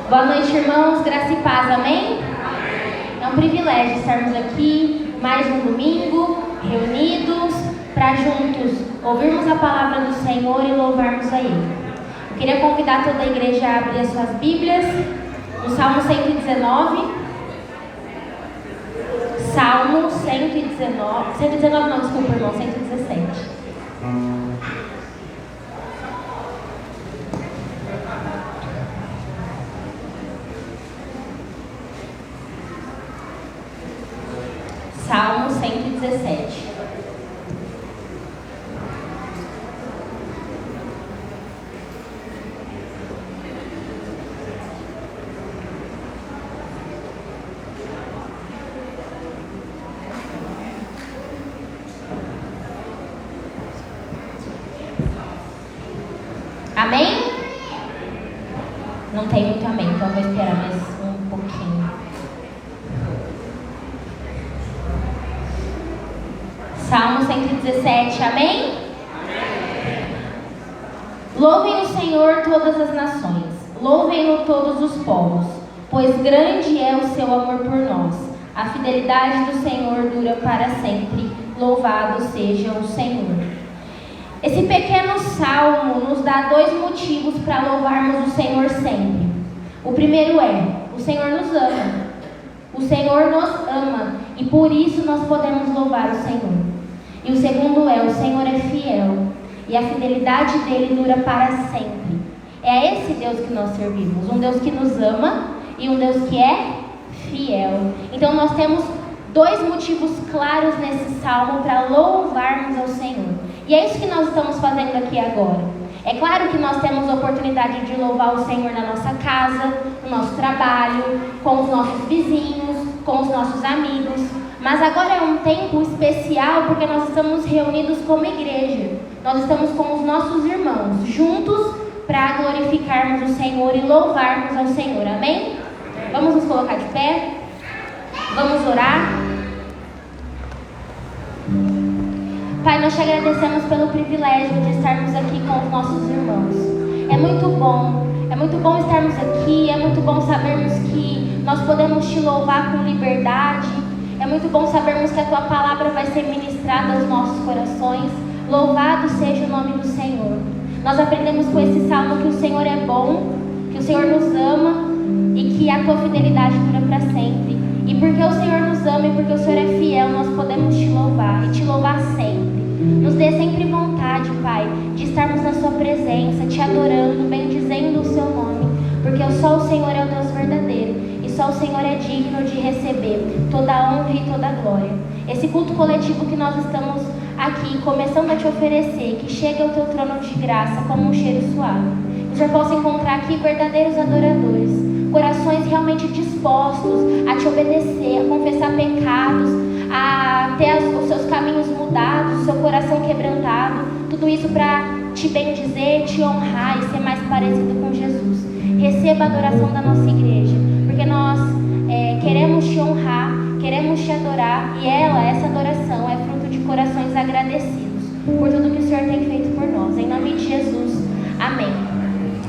Boa noite, irmãos, graça e paz, amém? É um privilégio estarmos aqui mais um domingo, reunidos, para juntos ouvirmos a palavra do Senhor e louvarmos a Ele. Eu queria convidar toda a igreja a abrir as suas Bíblias no Salmo 119. Salmo 119, 119 não, desculpa, irmão, 117. Salmo 117. Amém? Não tem muito amém, então eu vou esperar mais um pouquinho. Salmo 117, amém? Louvem o Senhor todas as nações, louvem-no todos os povos, pois grande é o seu amor por nós. A fidelidade do Senhor dura para sempre, louvado seja o Senhor. Esse pequeno salmo nos dá dois motivos para louvarmos o Senhor sempre. O primeiro é, o Senhor nos ama. O Senhor nos ama e por isso nós podemos louvar o Senhor. E o segundo é, o Senhor é fiel e a fidelidade dele dura para sempre. É a esse Deus que nós servimos, um Deus que nos ama e um Deus que é fiel. Então nós temos dois motivos claros nesse salmo para louvarmos ao Senhor. E é isso que nós estamos fazendo aqui agora. É claro que nós temos a oportunidade de louvar o Senhor na nossa casa, no nosso trabalho, com os nossos vizinhos, com os nossos amigos. Mas agora é um tempo especial porque nós estamos reunidos como igreja. Nós estamos com os nossos irmãos, juntos para glorificarmos o Senhor e louvarmos ao Senhor. Amém? Vamos nos colocar de pé? Vamos orar? Pai, nós te agradecemos pelo privilégio de estarmos aqui com os nossos irmãos. É muito bom estarmos aqui, é muito bom sabermos que nós podemos te louvar com liberdade. É muito bom sabermos que a tua palavra vai ser ministrada aos nossos corações. Louvado seja o nome do Senhor. Nós aprendemos com esse salmo que o Senhor é bom, que o Senhor nos ama e que a tua fidelidade dura para sempre. E porque o Senhor nos ama e porque o Senhor é fiel, nós podemos te louvar e te louvar sempre. Nos dê sempre vontade, Pai, de estarmos na sua presença, te adorando, bendizendo o seu nome, porque só o Senhor é o Deus verdadeiro e só o Senhor é digno de receber toda a honra e toda a glória. Esse culto coletivo que nós estamos aqui começando a te oferecer, que chegue ao teu trono de graça como um cheiro suave. Que o Senhor possa encontrar aqui verdadeiros adoradores, corações realmente dispostos a te obedecer, a confessar pecados, a ter os seus caminhos mudados, o seu coração quebrantado, tudo isso para te bendizer, te honrar e ser mais parecido com Jesus. Receba a adoração da nossa igreja, porque nós queremos te honrar, queremos te adorar e essa adoração é fruto de corações agradecidos por tudo que o Senhor tem feito por nós. Em nome de Jesus, amém.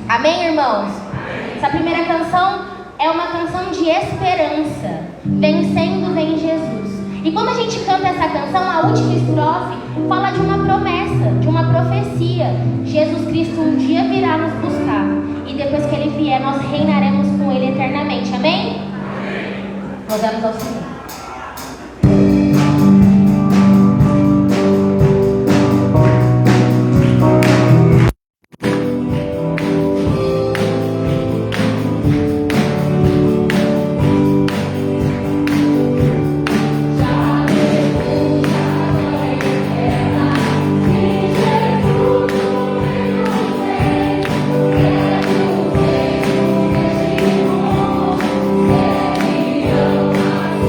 Amém, irmãos? Essa primeira canção é uma canção de esperança. Vencendo vem Jesus. E quando a gente canta essa canção, a última estrofe fala de uma promessa, de uma profecia. Jesus Cristo um dia virá nos buscar. E depois que Ele vier, nós reinaremos com Ele eternamente. Amém? Louvamos ao Senhor.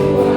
Oh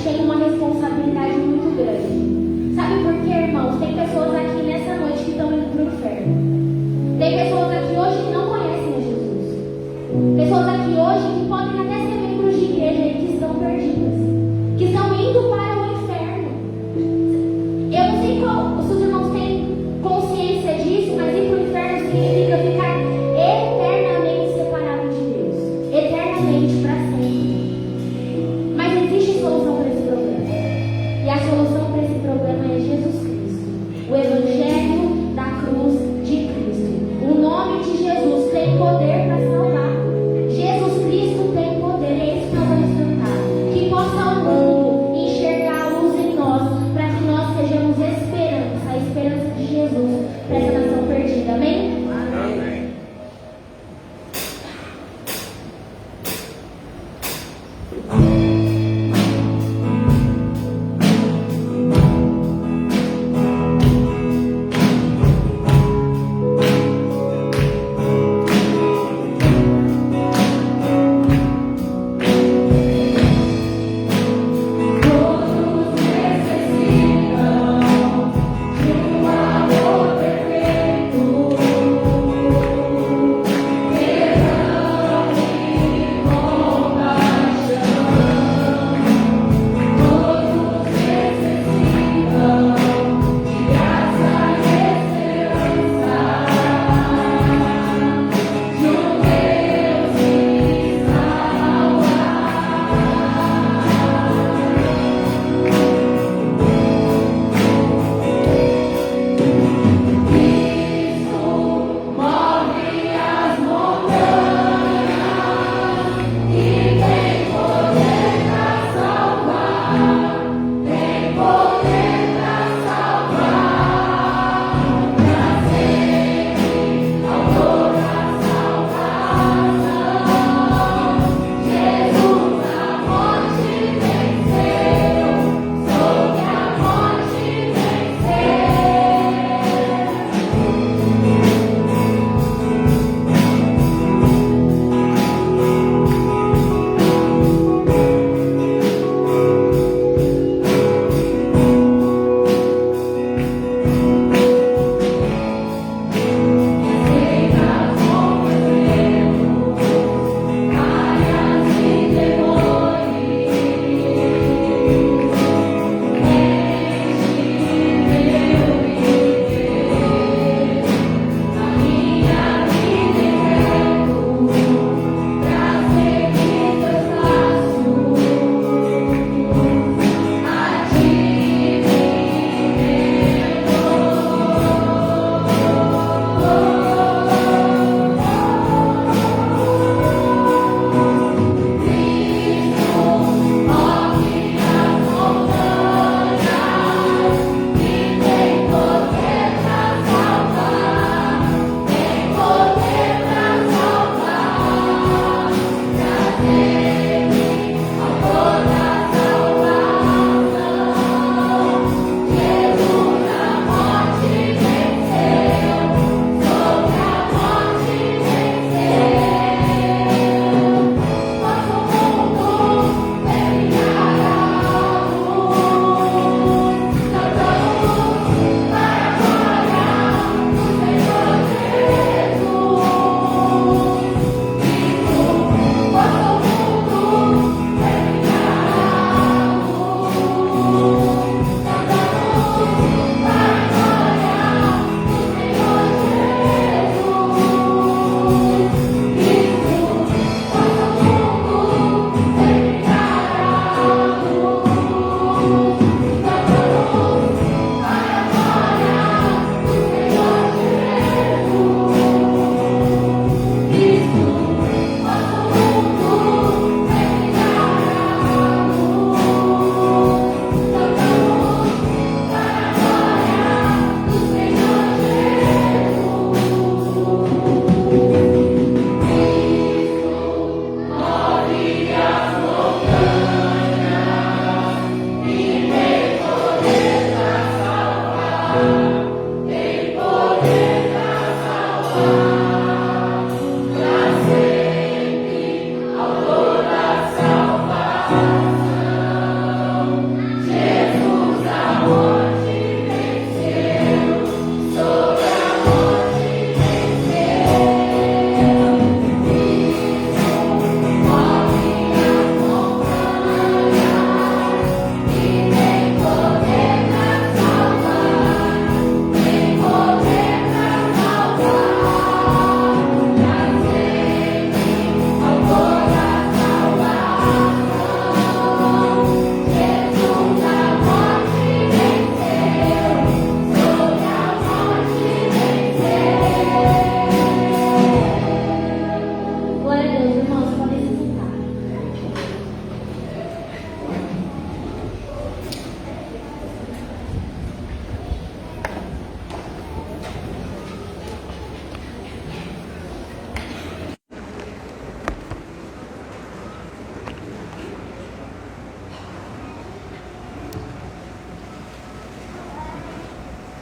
tem uma responsabilidade muito grande. Sabe por quê, irmãos? Tem pessoas aqui nessa noite que estão indo para o inferno. Tem pessoas aqui hoje que não conhecem a Jesus. Pessoas aqui hoje que podem até ser membros de igreja e que estão perdidas, que estão indo para o inferno. Eu não sei se os irmãos têm consciência disso, mas ir para o inferno significa ficar eternamente separado de Deus. Eternamente, para sempre. Mas existe solução para esse problema. E a solução para esse problema é Jesus Cristo. O Evangelho da cruz de Cristo. O nome de Jesus tem poder para salvar. Jesus Cristo tem poder. É isso que nós vamos cantar. Que possa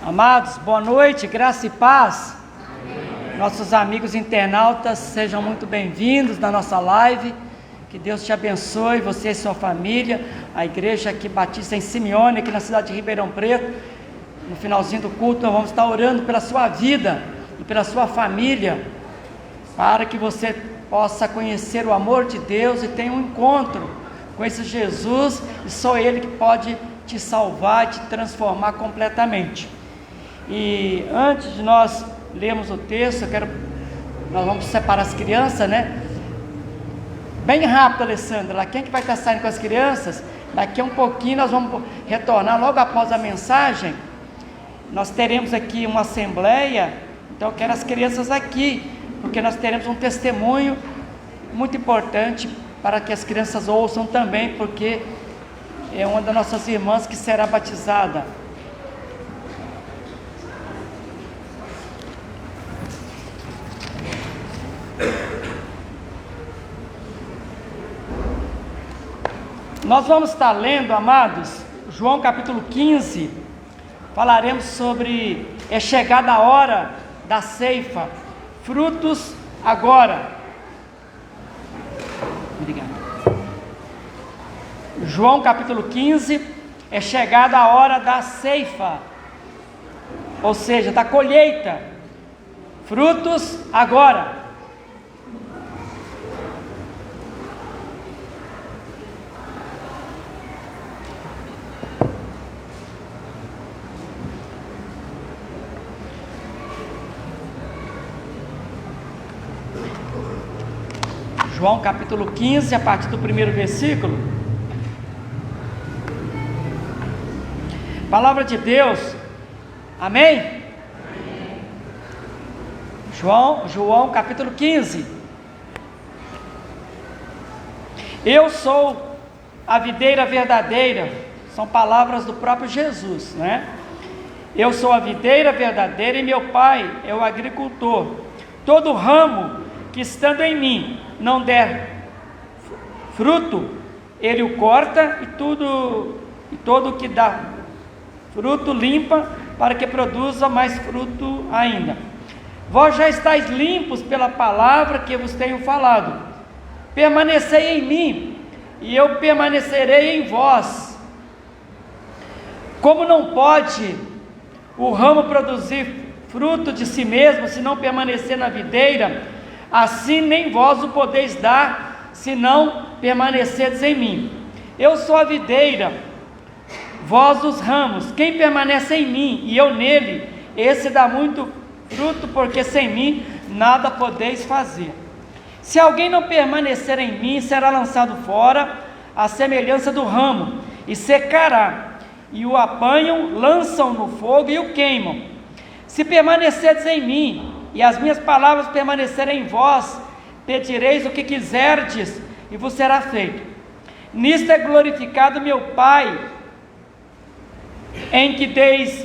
Amados, boa noite, graça e paz. Amém. Nossos amigos internautas, sejam muito bem-vindos na nossa live. Que Deus te abençoe, você e sua família. A igreja aqui Batista em Simeone, aqui na cidade de Ribeirão Preto. No finalzinho do culto, nós vamos estar orando pela sua vida e pela sua família, para que você possa conhecer o amor de Deus e tenha um encontro com esse Jesus, e só Ele que pode te salvar e te transformar completamente. E antes de nós lermos o texto, nós vamos separar as crianças, né? Bem rápido, Alessandra. Quem que vai estar saindo com as crianças? Daqui a um pouquinho nós vamos retornar logo após a mensagem. Nós teremos aqui uma assembleia, então eu quero as crianças aqui, porque nós teremos um testemunho muito importante para que as crianças ouçam também, porque é uma das nossas irmãs que será batizada. Nós vamos estar lendo, amados, João capítulo 15, falaremos sobre é chegada a hora da ceifa, frutos agora. Obrigado. João capítulo 15, é chegada a hora da ceifa, ou seja, da colheita, frutos agora. João capítulo 15, a partir do primeiro versículo. Palavra de Deus, amém? Amém. João capítulo 15. Eu sou a videira verdadeira, são palavras do próprio Jesus, né? Eu sou a videira verdadeira e meu pai é o agricultor. Todo ramo que estando em mim não der fruto, ele o corta, e todo que dá fruto limpa, para que produza mais fruto ainda. Vós já estáis limpos pela palavra que vos tenho falado. Permanecei em mim, e eu permanecerei em vós. Como não pode o ramo produzir fruto de si mesmo, se não permanecer na videira, assim nem vós o podeis dar, se não permanecerdes em mim. Eu sou a videira, vós os ramos. Quem permanece em mim e eu nele, esse dá muito fruto, porque sem mim nada podeis fazer. Se alguém não permanecer em mim, será lançado fora, à semelhança do ramo, e secará, e o apanham, lançam no fogo e o queimam. Se permanecerdes em mim, e as minhas palavras permanecerem em vós, pedireis o que quiserdes, e vos será feito. Nisto é glorificado meu Pai, em que deis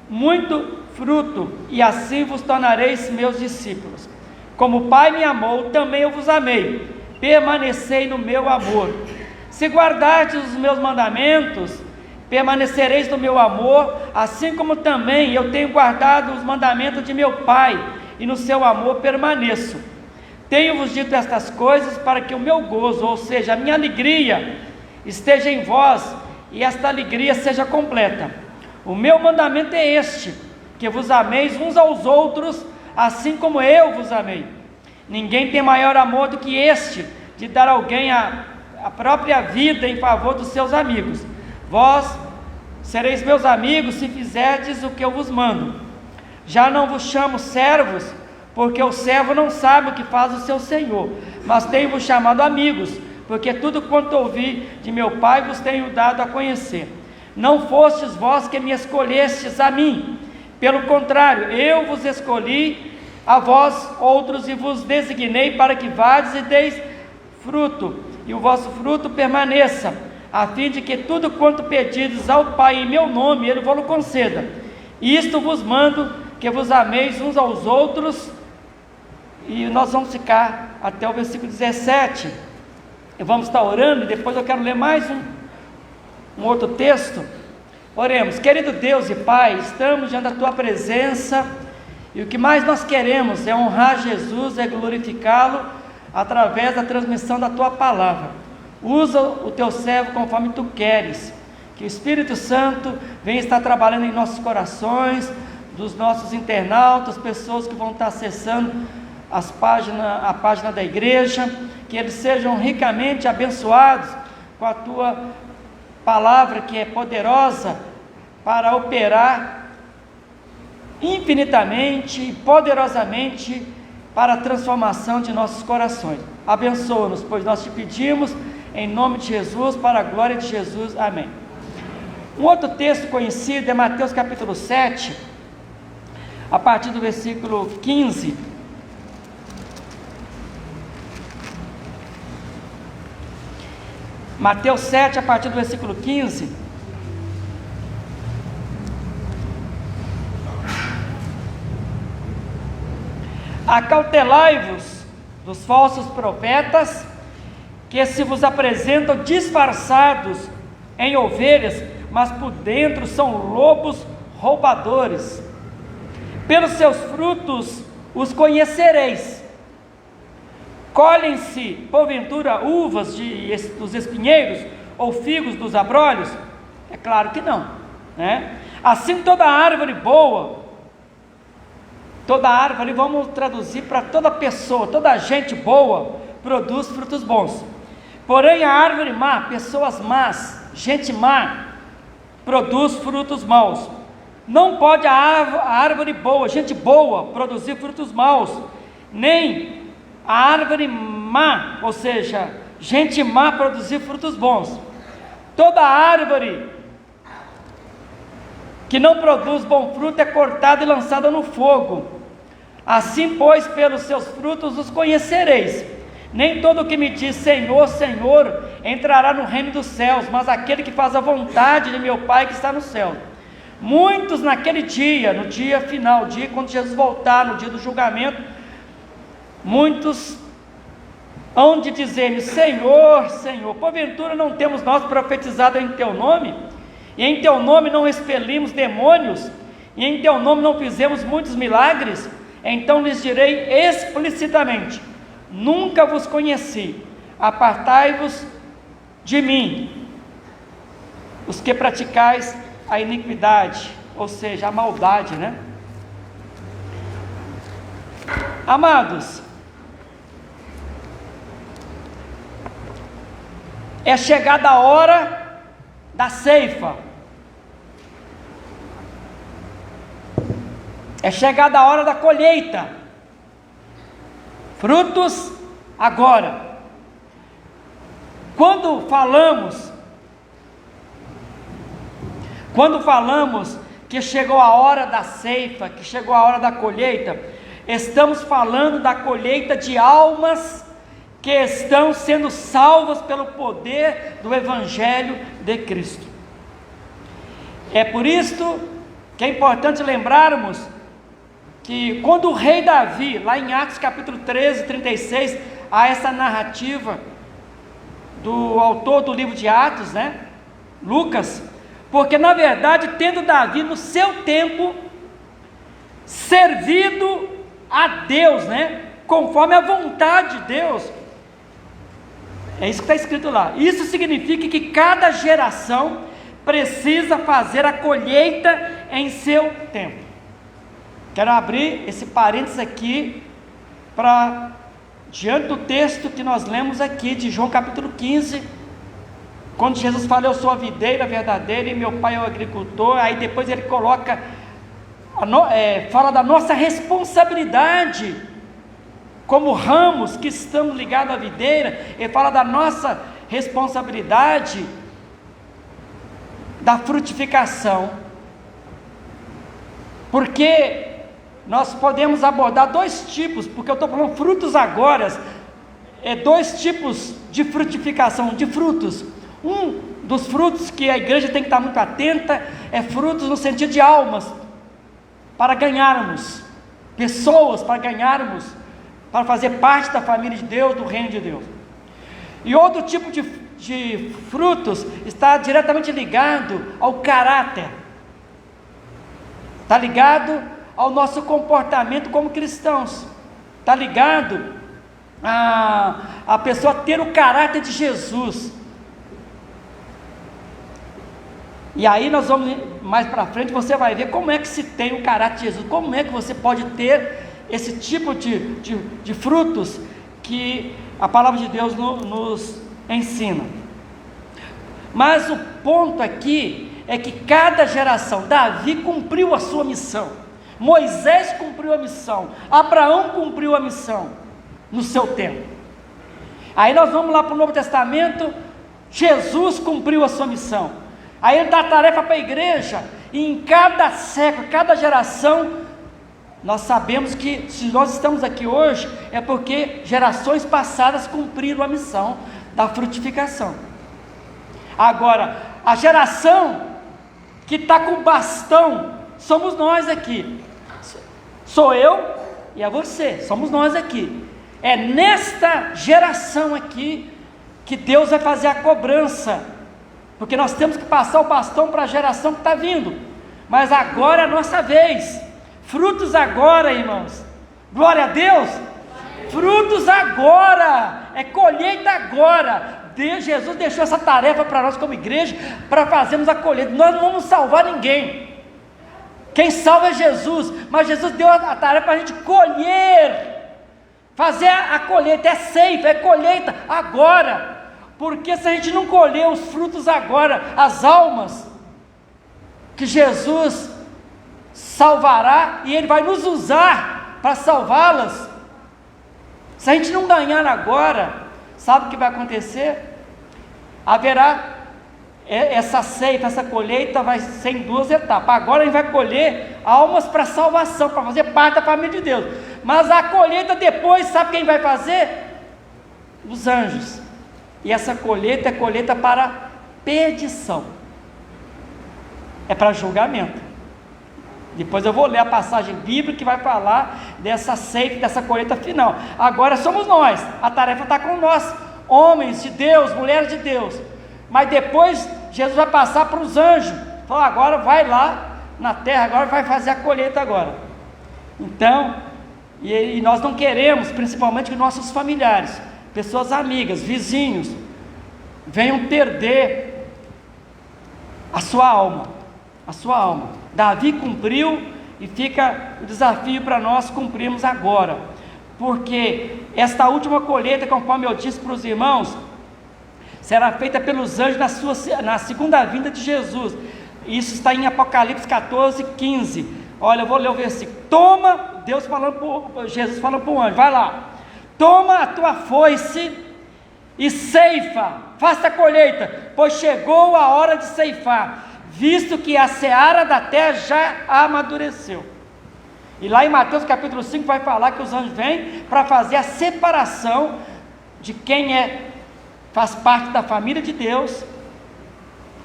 muito fruto, e assim vos tornareis meus discípulos. Como o Pai me amou, também eu vos amei. Permanecei no meu amor. Se guardardes os meus mandamentos, permanecereis no meu amor, assim como também eu tenho guardado os mandamentos de meu Pai, e no seu amor permaneço. Tenho-vos dito estas coisas para que o meu gozo, ou seja, a minha alegria, esteja em vós, e esta alegria seja completa. O meu mandamento é este, que vos ameis uns aos outros, assim como eu vos amei. Ninguém tem maior amor do que este, de dar alguém a própria vida em favor dos seus amigos. Vós sereis meus amigos se fizerdes o que eu vos mando. Já não vos chamo servos, porque o servo não sabe o que faz o seu senhor, mas tenho-vos chamado amigos, porque tudo quanto ouvi de meu Pai vos tenho dado a conhecer. Não fostes vós que me escolhestes a mim, pelo contrário, eu vos escolhi a vós outros e vos designei para que vades e deis fruto, e o vosso fruto permaneça, a fim de que tudo quanto pedides ao Pai em meu nome, Ele vos conceda. Isto vos mando, que vos ameis uns aos outros. E nós vamos ficar até o versículo 17, vamos estar orando, e depois eu quero ler mais um outro texto, Oremos. Querido Deus e Pai, estamos diante da Tua presença e o que mais nós queremos é honrar Jesus, é glorificá-lo através da transmissão da Tua palavra. Usa o Teu servo conforme Tu queres, que o Espírito Santo venha estar trabalhando em nossos corações, dos nossos internautas, pessoas que vão estar acessando a página da igreja, que eles sejam ricamente abençoados com a Tua palavra que é poderosa para operar infinitamente e poderosamente para a transformação de nossos corações. Abençoa-nos, pois nós te pedimos em nome de Jesus, para a glória de Jesus, amém. Um outro texto conhecido é Mateus capítulo 7, a partir do versículo 15. Mateus 7, a partir do versículo 15. Acautelai-vos dos falsos profetas, que se vos apresentam disfarçados em ovelhas, mas por dentro são lobos roubadores. Pelos seus frutos os conhecereis. Colhem-se, porventura, uvas dos espinheiros, ou figos dos abrolhos? É claro que não, né? Assim toda árvore boa, toda árvore, vamos traduzir para toda pessoa, toda gente boa, produz frutos bons. Porém a árvore má, pessoas más, gente má, produz frutos maus. Não pode a árvore boa, gente boa, produzir frutos maus, nem a árvore má, ou seja, gente má, produzir frutos bons. Toda árvore que não produz bom fruto é cortada e lançada no fogo. Assim, pois, pelos seus frutos os conhecereis. Nem todo que me diz Senhor, Senhor, entrará no reino dos céus, mas aquele que faz a vontade de meu Pai que está no céu. Muitos naquele dia, no dia final, dia quando Jesus voltar, no dia do julgamento, muitos hão de dizer-me, Senhor, Senhor, porventura não temos nós profetizado em Teu nome? E em Teu nome não expelimos demônios? E em Teu nome não fizemos muitos milagres? Então lhes direi explicitamente, nunca vos conheci, apartai-vos de mim, os que praticais a iniquidade, ou seja, a maldade, né? Amados, é chegada a hora da ceifa, é chegada a hora da colheita, frutos agora. Quando falamos que chegou a hora da ceifa, que chegou a hora da colheita, estamos falando da colheita de almas que estão sendo salvas pelo poder do Evangelho de Cristo. É por isso que é importante lembrarmos que quando o rei Davi, lá em Atos capítulo 13, 36, há essa narrativa do autor do livro de Atos, né? Lucas, porque na verdade, tendo Davi no seu tempo servido a Deus, né? Conforme a vontade de Deus, é isso que está escrito lá. Isso significa que cada geração precisa fazer a colheita em seu tempo. Quero abrir esse parênteses aqui para diante do texto que nós lemos aqui de João capítulo 15, quando Jesus fala, eu sou a videira verdadeira e meu pai é o agricultor. Aí depois ele coloca, fala da nossa responsabilidade como ramos que estamos ligados à videira. Ele fala da nossa responsabilidade da frutificação, porque nós podemos abordar dois tipos, porque eu estou falando frutos agora, dois tipos de frutificação, de frutos. Um dos frutos que a igreja tem que estar muito atenta, é frutos no sentido de almas, para ganharmos, pessoas para ganharmos, para fazer parte da família de Deus, do reino de Deus. E outro tipo de de frutos está diretamente ligado ao caráter, está ligado ao nosso comportamento como cristãos, está ligado a pessoa ter o caráter de Jesus. E aí nós vamos, mais para frente, você vai ver como é que se tem o caráter de Jesus, como é que você pode ter esse tipo de frutos que a palavra de Deus nos ensina. Mas o ponto aqui é que cada geração, Davi cumpriu a sua missão, Moisés cumpriu a missão, Abraão cumpriu a missão no seu tempo. Aí nós vamos lá para o Novo Testamento, Jesus cumpriu a sua missão. Aí ele dá a tarefa para a igreja, e em cada século, cada geração, nós sabemos que se nós estamos aqui hoje, é porque gerações passadas cumpriram a missão da frutificação. Agora, a geração que está com bastão, somos nós aqui, sou eu e é você, somos nós aqui. É nesta geração aqui que Deus vai fazer a cobrança, porque nós temos que passar o bastão para a geração que está vindo, mas agora é a nossa vez, frutos agora, irmãos, glória a Deus, frutos agora, é colheita agora. Jesus deixou essa tarefa para nós como igreja, para fazermos a colheita. Nós não vamos salvar ninguém, quem salva é Jesus, mas Jesus deu a tarefa para a gente colher, fazer a colheita, é ceifa, é colheita agora. Porque se a gente não colher os frutos agora, as almas que Jesus salvará, e Ele vai nos usar para salvá-las, se a gente não ganhar agora, sabe o que vai acontecer? Haverá essa ceifa, essa colheita vai ser em duas etapas. Agora a gente vai colher almas para salvação, para fazer parte da família de Deus, mas a colheita depois, sabe quem vai fazer? Os anjos. E essa colheita é colheita para perdição, é para julgamento. Depois eu vou ler a passagem bíblica que vai falar dessa ceifa, dessa colheita final. Agora somos nós, a tarefa está com nós, homens de Deus, mulheres de Deus. Mas depois Jesus vai passar para os anjos, falar, agora vai lá na terra, agora vai fazer a colheita agora. Então, e nós não queremos, principalmente que nossos familiares, pessoas amigas, vizinhos, venham perder a sua alma, Davi cumpriu, e fica o desafio para nós cumprirmos agora, porque esta última colheita, conforme eu disse para os irmãos, será feita pelos anjos na segunda vinda de Jesus. Isso está em Apocalipse 14, 15. Olha, eu vou ler o versículo. Jesus falando para o anjo, vai lá, toma a tua foice e ceifa, faça a colheita, pois chegou a hora de ceifar, visto que a seara da terra já amadureceu. E lá em Mateus capítulo 5 vai falar que os anjos vêm para fazer a separação de quem faz parte da família de Deus,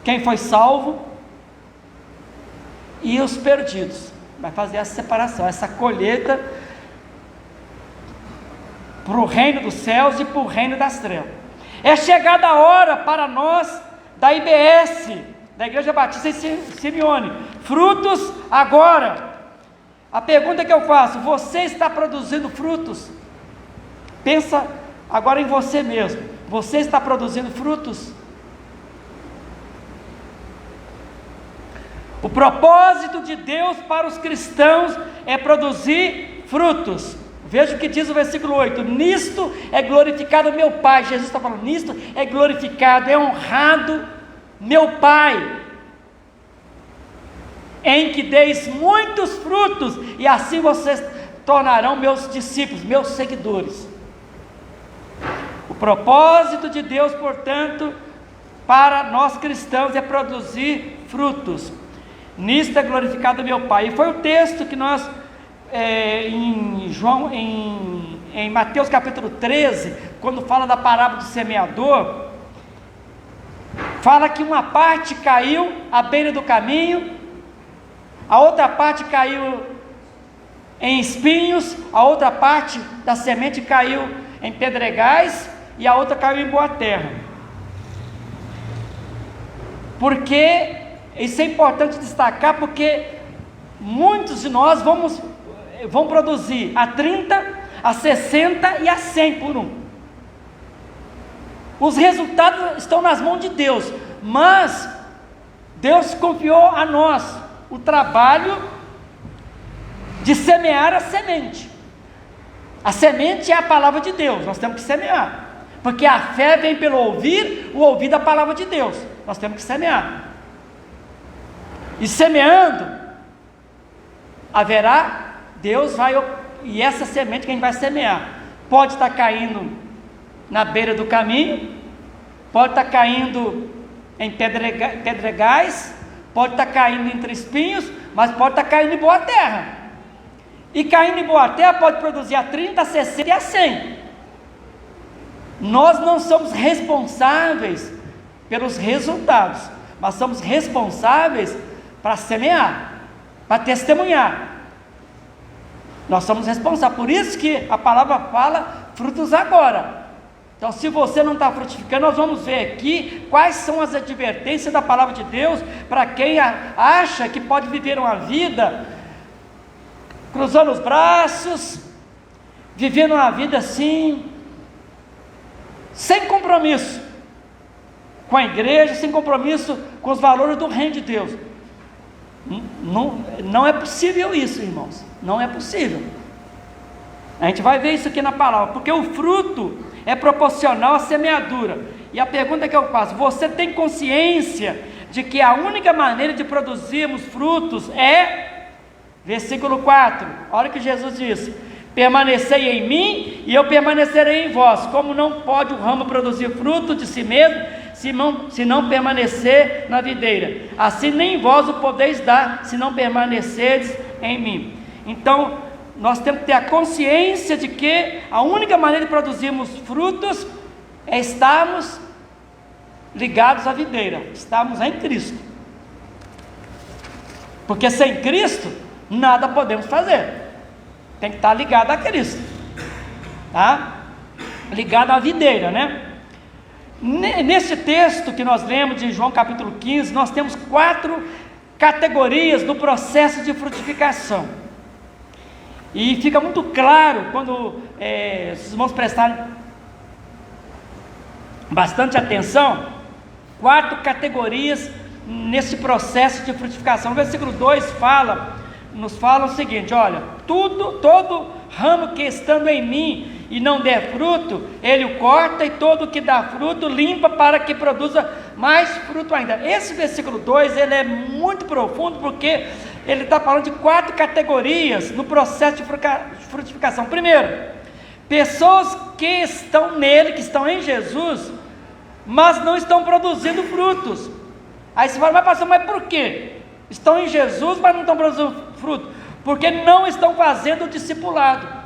quem foi salvo, e os perdidos. Vai fazer essa separação, essa colheita para o reino dos céus e para o reino das trevas. É chegada a hora para nós da IBS, da Igreja Batista Simeone, frutos agora. A pergunta que eu faço, você está produzindo frutos? Pensa agora em você mesmo, você está produzindo frutos? O propósito de Deus para os cristãos é produzir frutos. Veja o que diz o versículo 8, nisto é glorificado meu Pai. Jesus está falando, nisto é glorificado, é honrado meu Pai, em que deis muitos frutos, e assim vocês tornarão meus discípulos, meus seguidores. O propósito de Deus, portanto, para nós cristãos é produzir frutos. Nisto é glorificado meu Pai. E foi o texto que nós em Mateus capítulo 13, quando fala da parábola do semeador, fala que uma parte caiu à beira do caminho, a outra parte caiu em espinhos, a outra parte da semente caiu em pedregais, e a outra caiu em boa terra. Porque isso é importante destacar, porque muitos de nós vão produzir a 30, a 60 e a 100 por um. Os resultados estão nas mãos de Deus, mas Deus confiou a nós o trabalho de semear a semente. A semente é a palavra de Deus, nós temos que semear, porque a fé vem pelo ouvir, o ouvir da palavra de Deus, nós temos que semear. E semeando, haverá, Deus vai, e essa semente que a gente vai semear, pode estar caindo na beira do caminho, pode estar caindo em pedregais, pode estar caindo entre espinhos, mas pode estar caindo em boa terra. E caindo em boa terra pode produzir a 30, a 60 e a 100. Nós não somos responsáveis pelos resultados, mas somos responsáveis para semear, para testemunhar. Nós somos responsáveis, por isso que a palavra fala frutos agora. Então, se você não está frutificando, nós vamos ver aqui quais são as advertências da palavra de Deus para quem acha que pode viver uma vida cruzando os braços, vivendo uma vida assim, sem compromisso com a igreja, sem compromisso com os valores do reino de Deus. Não é possível isso, irmãos, não é possível. A gente vai ver isso aqui na palavra, porque o fruto é proporcional à semeadura. E a pergunta que eu faço: você tem consciência de que a única maneira de produzirmos frutos é, versículo 4, olha que Jesus disse: permanecei em mim e eu permanecerei em vós. Como não pode o ramo produzir fruto de si mesmo, se não permanecer na videira, assim nem vós o podeis dar, se não permanecerdes em mim. Então, nós temos que ter a consciência de que a única maneira de produzirmos frutos é estarmos ligados à videira, estarmos em Cristo. Porque sem Cristo, nada podemos fazer. Tem que estar ligado a Cristo, tá? Ligado à videira, né? Nesse texto que nós lemos de João capítulo 15, nós temos 4 categorias do processo de frutificação. E fica muito claro quando os irmãos prestarem bastante atenção, 4 categorias nesse processo de frutificação. O versículo 2 nos fala o seguinte: olha, todo ramo que estando em mim e não der fruto, ele o corta, e todo que dá fruto limpa, para que produza mais fruto ainda. Esse versículo 2, ele é muito profundo, porque ele está falando de 4 categorias no processo de frutificação. Primeiro, pessoas que estão nele, que estão em Jesus, mas não estão produzindo frutos. Aí você fala: mas por quê? Estão em Jesus, mas não estão produzindo fruto? Porque não estão fazendo o discipulado.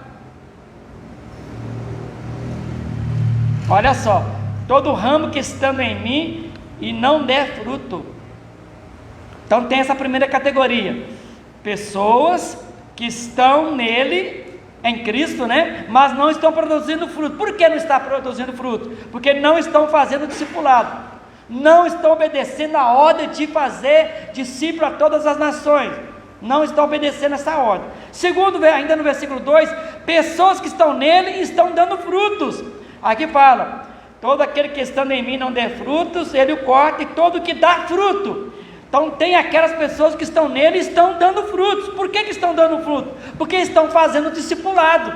Olha só: todo ramo que estando em mim e não der fruto. Então tem essa primeira categoria, pessoas que estão nele, em Cristo, né? Mas não estão produzindo fruto. Por que não está produzindo fruto? Porque não estão fazendo discipulado, não estão obedecendo a ordem de fazer discípulo a todas as nações, não estão obedecendo essa ordem. Segundo, ainda no versículo 2, pessoas que estão nele e estão dando frutos. Aqui fala: todo aquele que estando em mim não der frutos, ele o corta, e todo que dá fruto. Então tem aquelas pessoas que estão nele e estão dando frutos. Por que estão dando fruto? Porque estão fazendo discipulado,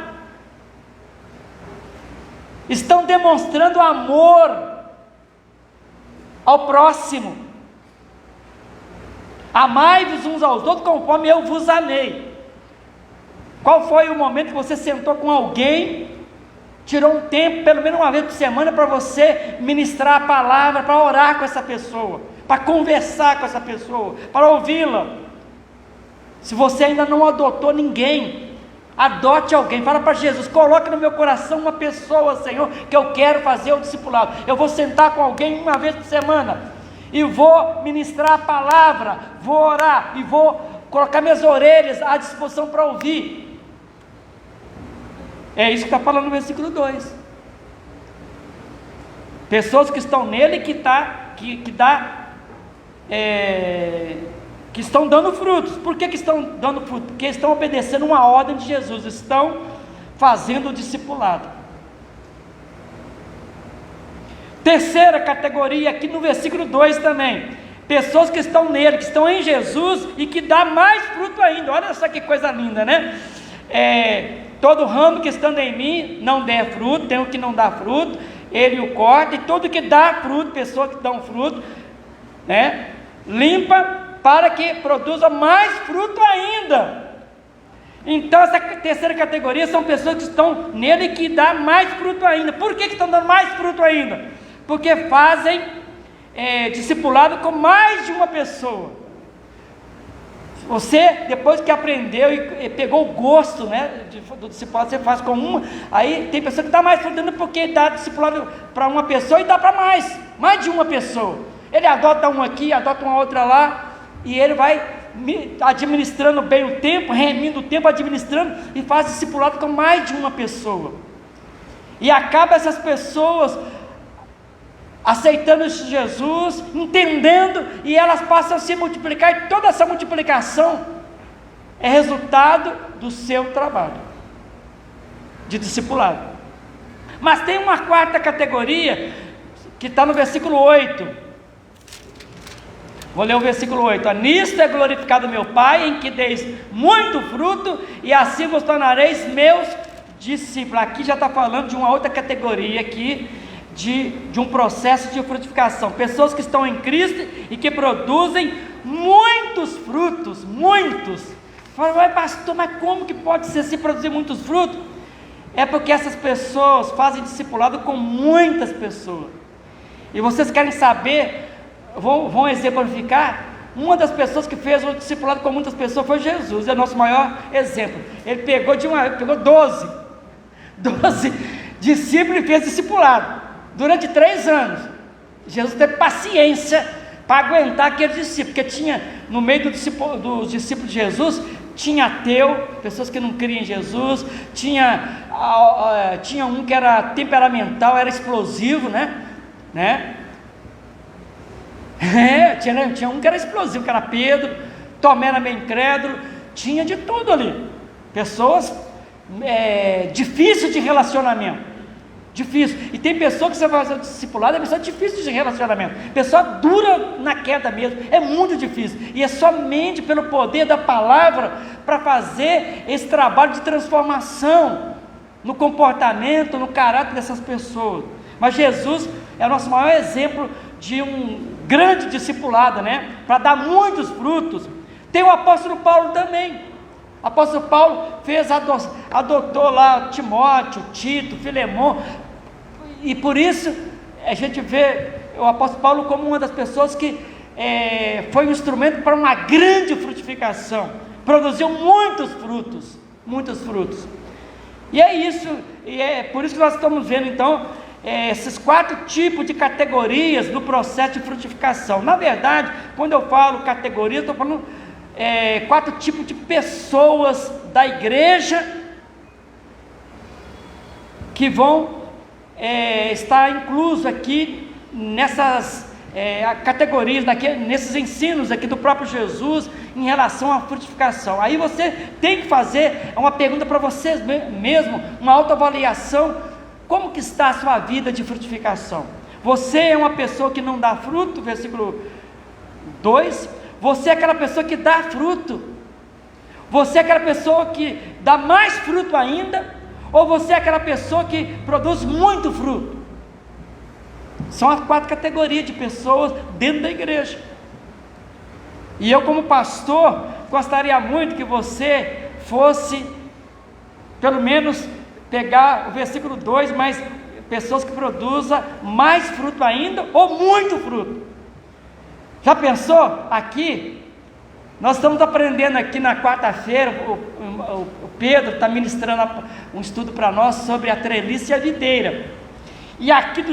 estão demonstrando amor ao próximo. Amai-vos uns aos outros conforme eu vos amei. Qual foi o momento que você sentou com alguém, tirou um tempo, pelo menos uma vez por semana, para você ministrar a palavra, para orar com essa pessoa, para conversar com essa pessoa, para ouvi-la? Se você ainda não adotou ninguém, adote alguém. Fala para Jesus: coloque no meu coração uma pessoa, Senhor, que eu quero fazer o discipulado. Eu vou sentar com alguém uma vez por semana, e vou ministrar a palavra, vou orar, e vou colocar minhas orelhas à disposição para ouvir. É isso que está falando no versículo 2. Pessoas que estão nele, que dá que estão dando frutos. Por que estão dando frutos? Porque estão obedecendo uma ordem de Jesus, estão fazendo o discipulado. Terceira categoria, aqui no versículo 2 também, pessoas que estão nele, que estão em Jesus e que dá mais fruto ainda. Olha só que coisa linda, né? Todo ramo que estando em mim não der fruto, tem o que não dá fruto, ele o corta, e todo que dá fruto, pessoas que dão fruto, né, limpa para que produza mais fruto ainda. Então essa terceira categoria são pessoas que estão nele e que dá mais fruto ainda. Por que estão dando mais fruto ainda? Porque fazem discipulado com mais de uma pessoa. Você, depois que aprendeu e pegou o gosto, né, do discipulado, você faz com uma. Aí tem pessoa que dá mais fruto porque dá discipulado para uma pessoa e dá para mais de uma pessoa. Ele adota uma aqui, adota uma outra lá, e ele vai administrando bem o tempo, remindo o tempo, administrando, e faz discipulado com mais de uma pessoa. E acaba essas pessoas aceitando Jesus, entendendo, e elas passam a se multiplicar, e toda essa multiplicação é resultado do seu trabalho de discipulado. Mas tem uma quarta categoria, que está no versículo 8, vou ler o versículo 8, nisto é glorificado meu Pai, em que deis muito fruto, e assim vos tornareis meus discípulos. Aqui já está falando de uma outra categoria aqui, de um processo de frutificação, pessoas que estão em Cristo e que produzem muitos frutos, muitos. Fala, pastor, mas como que pode ser se produzir muitos frutos? É porque essas pessoas fazem discipulado com muitas pessoas, e vocês querem saber, vão exemplificar. Uma das pessoas que fez o discipulado com muitas pessoas foi Jesus, é o nosso maior exemplo. Ele pegou 12 discípulos e fez discipulado durante 3 anos. Jesus teve paciência para aguentar aqueles discípulos, porque tinha no meio dos discípulos de Jesus, tinha ateu, pessoas que não criam em Jesus, tinha um que era temperamental, era explosivo, né? Tinha um que era explosivo, que era Pedro. Tomé era meio incrédulo, tinha de tudo ali, pessoas difíceis de relacionamento. Difícil. E tem pessoa que você vai fazer discipulado, é pessoa difícil de relacionamento, pessoa dura na queda mesmo, é muito difícil, e é somente pelo poder da palavra para fazer esse trabalho de transformação no comportamento, no caráter dessas pessoas. Mas Jesus é o nosso maior exemplo de um grande discipulado, né? Para dar muitos frutos. Tem o apóstolo Paulo também. O apóstolo Paulo adotou lá Timóteo, Tito, Filemão, e por isso a gente vê o apóstolo Paulo como uma das pessoas que foi um instrumento para uma grande frutificação, produziu muitos frutos, e é isso, e é por isso que nós estamos vendo então esses 4 tipos de categorias no processo de frutificação. Na verdade, quando eu falo categorias, estou falando 4 tipos de pessoas da igreja que vão estar incluso aqui nessas categorias, nesses ensinos aqui do próprio Jesus em relação à frutificação. Aí você tem que fazer uma pergunta para você mesmo, uma autoavaliação: como que está a sua vida de frutificação? Você é uma pessoa que não dá fruto, versículo 2, você é aquela pessoa que dá fruto, você é aquela pessoa que dá mais fruto ainda, ou você é aquela pessoa que produz muito fruto? São as 4 categorias de pessoas dentro da igreja. E eu, como pastor, gostaria muito que você fosse, pelo menos, pegar o versículo 2, mas pessoas que produzam mais fruto ainda, ou muito fruto. Já pensou? Aqui, nós estamos aprendendo aqui na quarta-feira, o Pedro está ministrando um estudo para nós sobre a treliça e a videira. E aqui,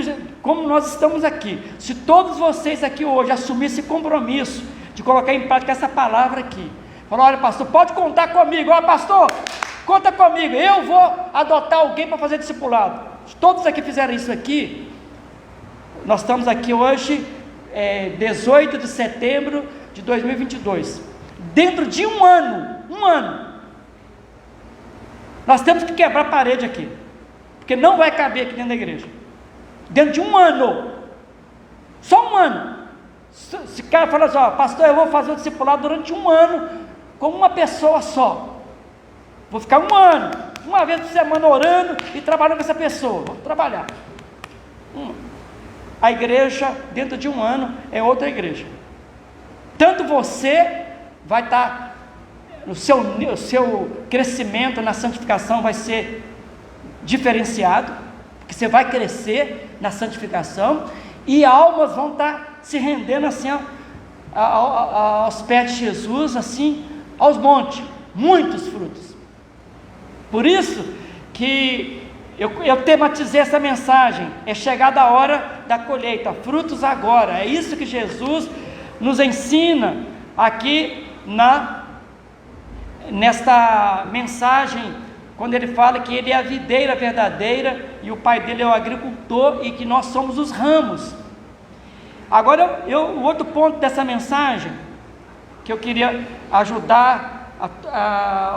como nós estamos aqui, se todos vocês aqui hoje assumissem esse compromisso de colocar em prática essa palavra aqui, falar: olha, pastor, pode contar comigo, olha, pastor, conta comigo, eu vou adotar alguém para fazer discipulado. Se todos aqui fizerem isso aqui, nós estamos aqui hoje 18 de setembro de 2022. Dentro de um ano, nós temos que quebrar a parede aqui, porque não vai caber aqui dentro da igreja. Dentro de um ano, só um ano. Se o cara fala assim, pastor, eu vou fazer o discipulado durante um ano, com uma pessoa só. Vou ficar um ano, uma vez por semana orando e trabalhando com essa pessoa. Vou trabalhar. A igreja, dentro de um ano, é outra igreja. Tanto você vai estar, o seu crescimento na santificação vai ser diferenciado, porque você vai crescer na santificação, e almas vão estar se rendendo assim aos pés de Jesus, assim, aos montes, muitos frutos. Por isso que eu tematizei essa mensagem, é chegada a hora da colheita, frutos agora. É isso que Jesus nos ensina aqui nesta mensagem, quando ele fala que ele é a videira verdadeira e o pai dele é o agricultor e que nós somos os ramos. Agora, o outro ponto dessa mensagem, que eu queria ajudar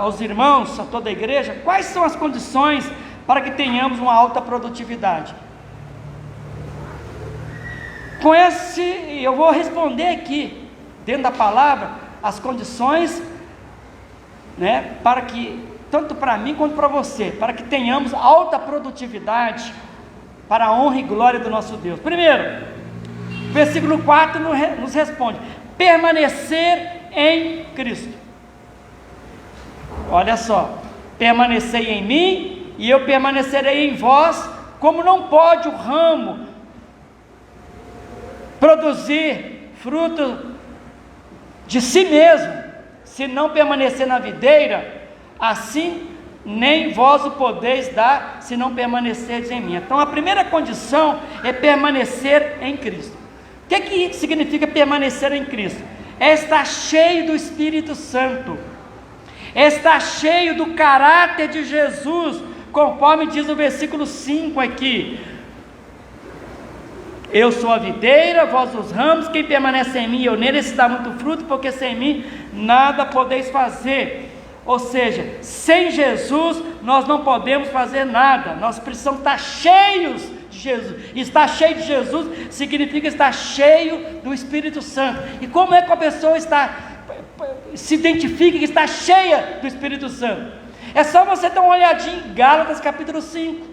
aos irmãos, a toda a igreja, quais são as condições para que tenhamos uma alta produtividade? Eu vou responder aqui, dentro da palavra, as condições, para que, tanto para mim quanto para você, para que tenhamos alta produtividade, para a honra e glória do nosso Deus. Primeiro, versículo 4 nos responde: permanecer em Cristo. Olha só, permanecei em mim e eu permanecerei em vós. Como não pode o ramo produzir fruto de si mesmo, se não permanecer na videira, assim nem vós o podeis dar, se não permanecerdes em mim. Então a primeira condição é permanecer em Cristo. O que significa permanecer em Cristo? É estar cheio do Espírito Santo, é estar cheio do caráter de Jesus, conforme diz o versículo 5 aqui: eu sou a videira, vós os ramos, quem permanece em mim, eu nele, esse dá muito fruto, porque sem mim nada podeis fazer. Ou seja, sem Jesus nós não podemos fazer nada, nós precisamos estar cheios de Jesus. Estar cheio de Jesus significa estar cheio do Espírito Santo. E como é que a pessoa se identifica que está cheia do Espírito Santo? É só você dar uma olhadinha em Gálatas capítulo 5,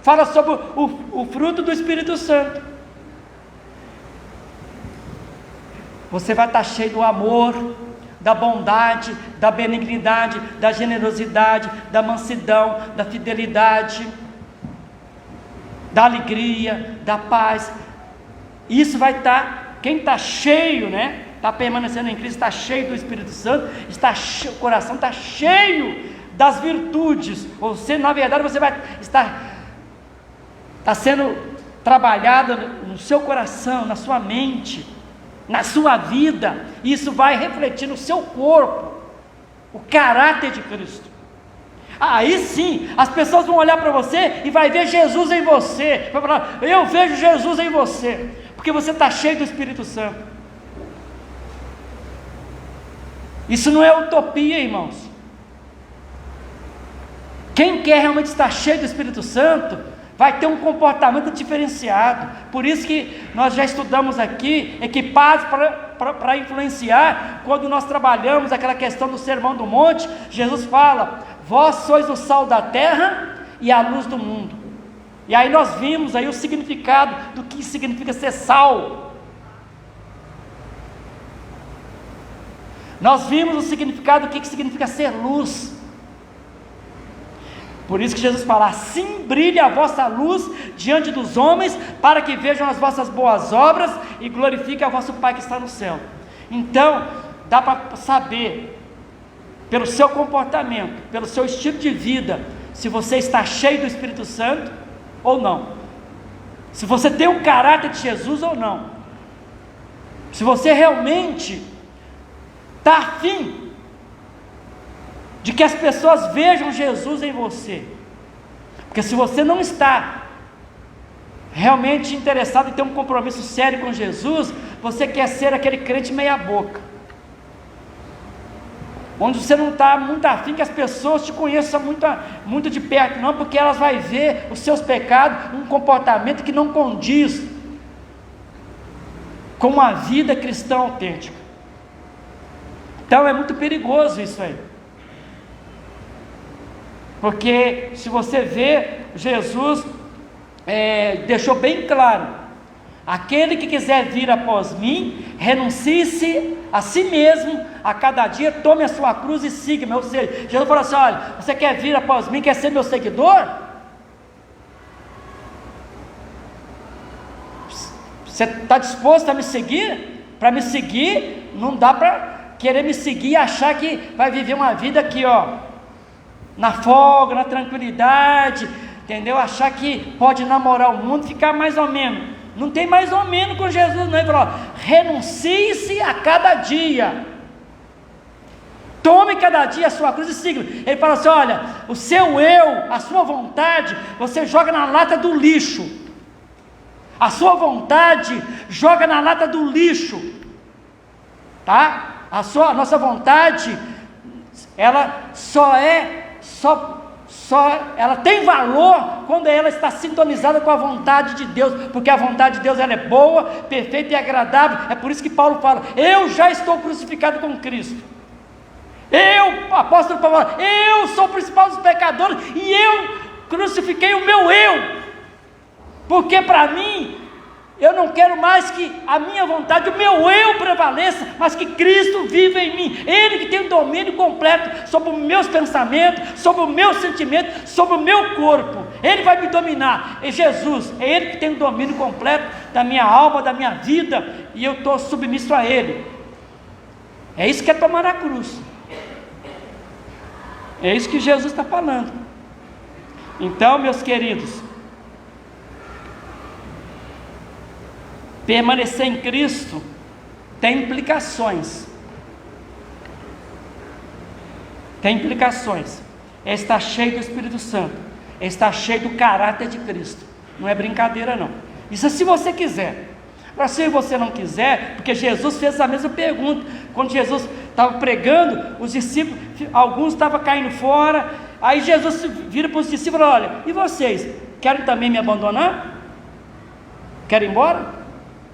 fala sobre o fruto do Espírito Santo. Você vai estar cheio do amor, da bondade, da benignidade, da generosidade, da mansidão, da fidelidade, da alegria, da paz. Isso vai estar, quem está cheio, está permanecendo em Cristo, está cheio do Espírito Santo, o coração está cheio das virtudes. Na verdade, você vai está sendo trabalhado no seu coração, na sua mente, na sua vida. Isso vai refletir no seu corpo o caráter de Cristo. Aí sim, as pessoas vão olhar para você e vai ver Jesus em você. Vai falar: eu vejo Jesus em você, porque você está cheio do Espírito Santo. Isso não é utopia, irmãos. Quem quer realmente estar cheio do Espírito Santo vai ter um comportamento diferenciado. Por isso que nós já estudamos aqui, equipados para influenciar. Quando nós trabalhamos aquela questão do Sermão do Monte, Jesus fala: vós sois o sal da terra e a luz do mundo. E aí nós vimos aí o significado do que significa ser sal. Nós vimos o significado do que significa ser luz. Por isso que Jesus fala: assim brilhe a vossa luz diante dos homens, para que vejam as vossas boas obras e glorifiquem a vosso Pai que está no céu. Então, dá para saber, pelo seu comportamento, pelo seu estilo de vida, se você está cheio do Espírito Santo ou não, se você tem o caráter de Jesus ou não, se você realmente está afim de que as pessoas vejam Jesus em você. Porque se você não está realmente interessado em ter um compromisso sério com Jesus, você quer ser aquele crente meia boca, onde você não está muito afim que as pessoas te conheçam muito de perto, não, porque elas vão ver os seus pecados, um comportamento que não condiz com uma vida cristã autêntica. Então é muito perigoso isso aí, porque se você vê, Jesus deixou bem claro: aquele que quiser vir após mim, renuncie-se a si mesmo, a cada dia, tome a sua cruz e siga-me. Ou seja, Jesus falou assim: olha, você quer vir após mim, quer ser meu seguidor? Você está disposto a me seguir? Para me seguir, não dá para querer me seguir e achar que vai viver uma vida aqui, na folga, na tranquilidade, entendeu? Achar que pode namorar o mundo, ficar mais ou menos. Não tem mais ou menos com Jesus, não. Ele falou: renuncie-se a cada dia, tome cada dia a sua cruz e siga. Ele fala assim: olha, o seu eu, a sua vontade, você joga na lata do lixo. A sua vontade joga na lata do lixo, tá? A nossa vontade, ela ela tem valor quando ela está sintonizada com a vontade de Deus, porque a vontade de Deus, ela é boa, perfeita e agradável. É por isso que Paulo fala: eu já estou crucificado com Cristo. Apóstolo Paulo fala: eu sou o principal dos pecadores e eu crucifiquei o meu eu, porque para mim, eu não quero mais que a minha vontade, o meu eu prevaleça, mas que Cristo viva em mim. Ele que tem o domínio completo sobre os meus pensamentos, sobre os meus sentimentos, sobre o meu corpo. Ele vai me dominar. É Jesus, é Ele que tem o domínio completo da minha alma, da minha vida, e eu estou submisso a Ele. É isso que é tomar a cruz. É isso que Jesus está falando. Então, meus queridos, permanecer em Cristo tem implicações. É estar cheio do Espírito Santo, é estar cheio do caráter de Cristo. Não é brincadeira, não. Isso é se você quiser. Agora, se você não quiser, porque Jesus fez a mesma pergunta. Quando Jesus estava pregando, os discípulos, alguns estavam caindo fora. Aí Jesus vira para os discípulos: olha, e vocês, querem também me abandonar? Querem ir embora?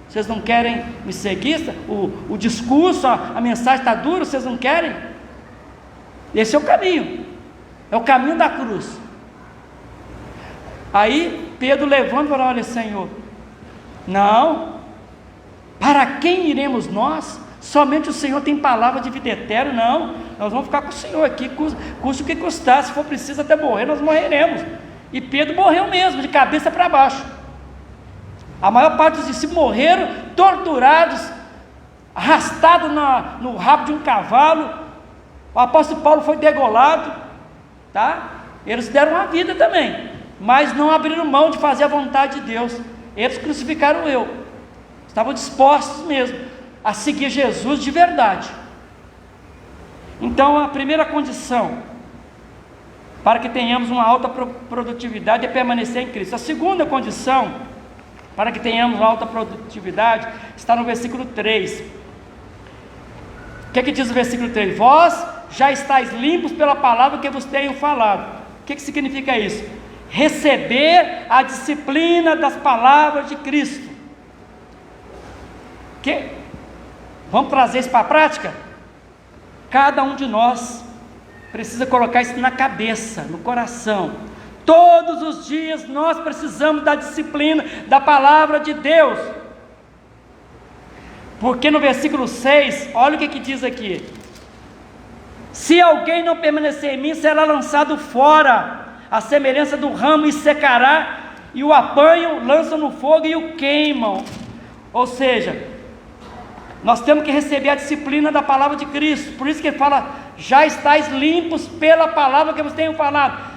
Vocês não querem me seguir? O discurso, a mensagem está dura, vocês não querem? Esse é o caminho, é o caminho da cruz. Aí Pedro levanta e fala: olha, Senhor, não, para quem iremos nós? Somente o Senhor tem palavra de vida eterna. Não, nós vamos ficar com o Senhor aqui, custe o que custar, se for preciso até morrer, nós morreremos. E Pedro morreu mesmo, de cabeça para baixo. A maior parte dos discípulos morreram torturados, arrastados no rabo de um cavalo. O apóstolo Paulo foi degolado, tá? Eles deram a vida também, mas não abriram mão de fazer a vontade de Deus. Eles crucificaram eu. Estavam dispostos mesmo a seguir Jesus de verdade. Então, a primeira condição para que tenhamos uma alta produtividade é permanecer em Cristo. A segunda condição para que tenhamos uma alta produtividade está no versículo 3. O que diz o versículo 3? Vós já estáis limpos pela palavra que vos tenho falado. O que significa isso? Receber a disciplina das palavras de Cristo. Vamos trazer isso para a prática? Cada um de nós precisa colocar isso na cabeça, no coração. Todos os dias nós precisamos da disciplina da palavra de Deus, porque no versículo 6, olha o que diz aqui: se alguém não permanecer em mim, será lançado fora, a semelhança do ramo, e secará, e o apanham, lançam no fogo e o queimam. Ou seja, nós temos que receber a disciplina da palavra de Cristo. Por isso que ele fala: já estáis limpos pela palavra que eu vos tenho falado.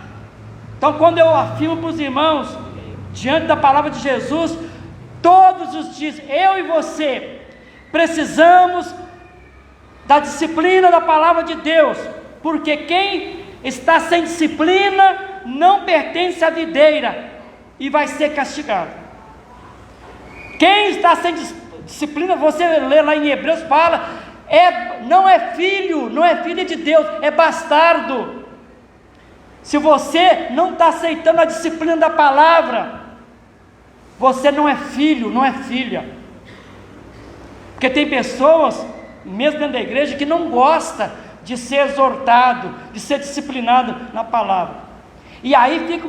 Então, quando eu afirmo para os irmãos, diante da palavra de Jesus, todos os dias, eu e você, precisamos da disciplina da palavra de Deus, porque quem está sem disciplina, não pertence à videira, e vai ser castigado. Quem está sem Disciplina, você lê lá em Hebreus, fala, não é filho, não é filha de Deus, é bastardo. Se você não está aceitando a disciplina da palavra, você não é filho, não é filha. Porque tem pessoas, mesmo dentro da igreja, que não gosta de ser exortado, de ser disciplinado na palavra. E aí fica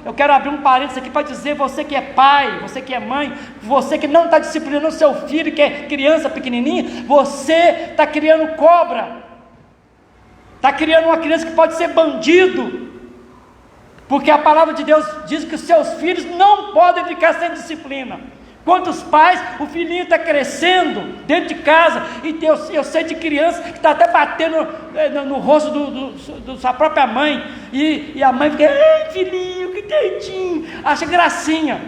eu quero abrir um parênteses aqui para dizer, você que é pai, você que é mãe, você que não está disciplinando o seu filho, que é criança pequenininha, você está criando cobra, está criando uma criança que pode ser bandido, porque a palavra de Deus diz que os seus filhos não podem ficar sem disciplina. Quantos pais, o filhinho está crescendo dentro de casa, e eu sei de criança que está até batendo no rosto da sua própria mãe, e a mãe fica, ei filhinho, que dentinho, acha gracinha,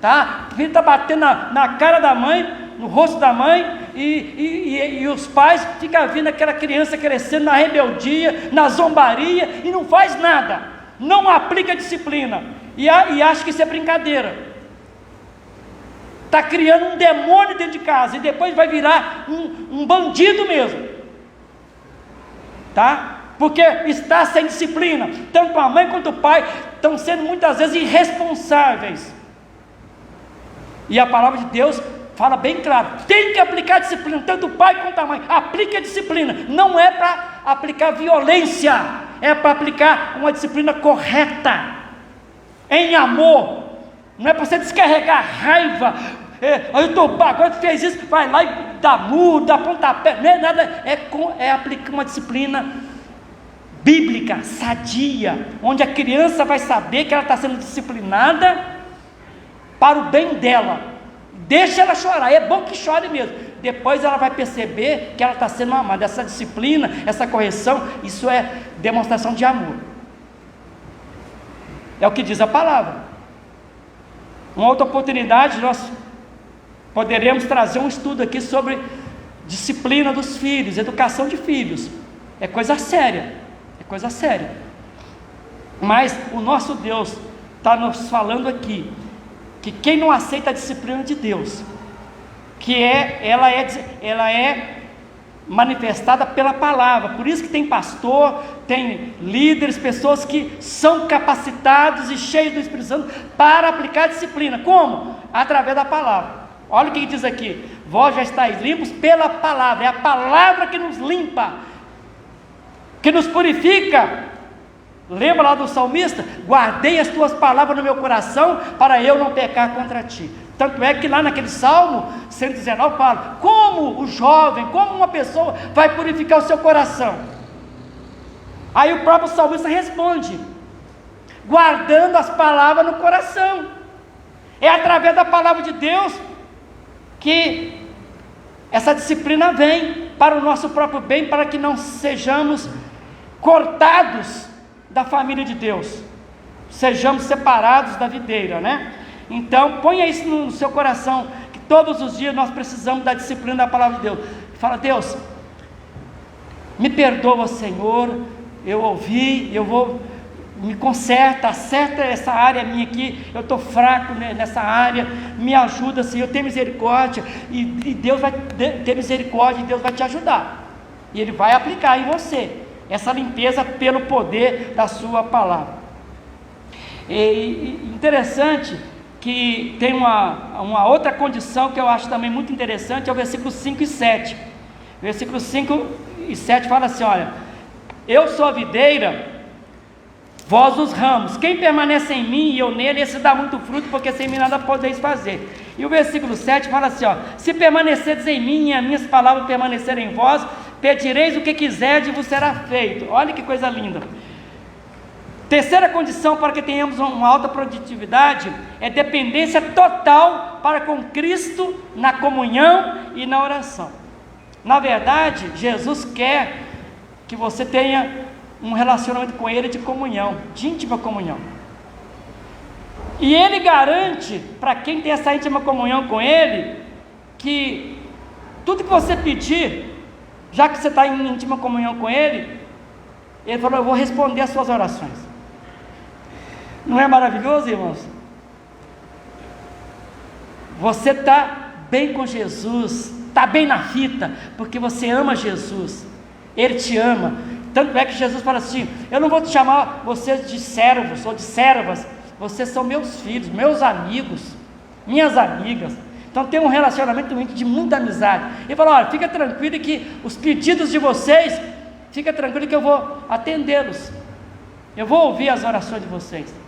tá? O filho está batendo na cara da mãe, no rosto da mãe, e os pais ficam vendo aquela criança crescendo na rebeldia, na zombaria, e não faz nada, não aplica disciplina, e acha que isso é brincadeira. Está criando um demônio dentro de casa, e depois vai virar um bandido mesmo, tá? Porque está sem disciplina. Tanto a mãe quanto o pai estão sendo muitas vezes irresponsáveis, e a palavra de Deus fala bem claro, tem que aplicar disciplina, tanto o pai quanto a mãe, aplique a disciplina, não é para aplicar violência, é para aplicar uma disciplina correta, em amor, não é para você descarregar raiva, agora tu fez isso, vai lá e dá murro, dá pontapé, não é nada, é aplicar uma disciplina bíblica, sadia, onde a criança vai saber que ela está sendo disciplinada para o bem dela. Deixa ela chorar, é bom que chore mesmo, depois ela vai perceber que ela está sendo amada. Essa disciplina, essa correção, isso é demonstração de amor, é o que diz a palavra. Uma outra oportunidade, nós poderemos trazer um estudo aqui sobre disciplina dos filhos, educação de filhos, é coisa séria, mas o nosso Deus está nos falando aqui, que quem não aceita a disciplina de Deus, ela é manifestada pela palavra. Por isso que tem pastor, tem líderes, pessoas que são capacitados e cheios do Espírito Santo para aplicar a disciplina. Como? Através da palavra. Olha o que diz aqui: vós já estáis limpos pela palavra. É a palavra que nos limpa, que nos purifica. Lembra lá do salmista? Guardei as tuas palavras no meu coração, para eu não pecar contra ti. Tanto é que lá naquele Salmo 119 fala, como o jovem, como uma pessoa vai purificar o seu coração? Aí o próprio salmista responde, guardando as palavras no coração. É através da palavra de Deus que essa disciplina vem para o nosso próprio bem, para que não sejamos cortados da família de Deus, sejamos separados da videira, né? Então ponha isso no seu coração, que todos os dias nós precisamos da disciplina da palavra de Deus. Fala, Deus, me perdoa, Senhor, eu ouvi, eu vou, me conserta, acerta essa área minha aqui, eu estou fraco nessa área, me ajuda, Senhor, tem misericórdia, e Deus vai ter misericórdia, e Deus vai te ajudar, e Ele vai aplicar em você essa limpeza pelo poder da sua palavra. E interessante que tem uma outra condição que eu acho também muito interessante, é o versículo 5 e 7. Versículo 5 e 7 fala assim, olha, eu sou a videira, vós os ramos, quem permanece em mim e eu nele, esse dá muito fruto, porque sem mim nada podeis fazer. E o versículo 7 fala assim, ó, se permanecerdes em mim e as minhas palavras permanecerem em vós, pedireis o que quiserdes e vos será feito. Olha que coisa linda. Terceira condição para que tenhamos uma alta produtividade é dependência total para com Cristo na comunhão e na oração. Na verdade, Jesus quer que você tenha um relacionamento com Ele de comunhão, de íntima comunhão. E Ele garante para quem tem essa íntima comunhão com Ele, que tudo que você pedir, já que você está em íntima comunhão com Ele, Ele falou, eu vou responder as suas orações. Não é maravilhoso, irmãos? Você está bem com Jesus, está bem na fita, porque você ama Jesus, Ele te ama. Tanto é que Jesus fala assim: eu não vou te chamar vocês de servos ou de servas, vocês são meus filhos, meus amigos, minhas amigas. Então tem um relacionamento de muita amizade. Ele fala: olha, fica tranquilo que os pedidos de vocês, fica tranquilo que eu vou atendê-los, eu vou ouvir as orações de vocês.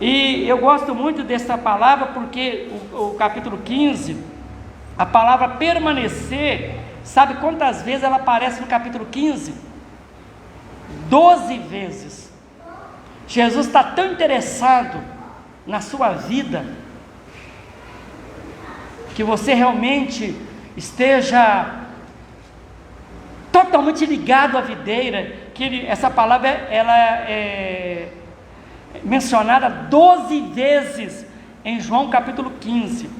E eu gosto muito dessa palavra, porque o capítulo 15, a palavra permanecer, sabe quantas vezes ela aparece no capítulo 15? 12 vezes. Jesus está tão interessado na sua vida, que você realmente esteja totalmente ligado à videira, que essa palavra ela é mencionada 12 vezes em João capítulo 15,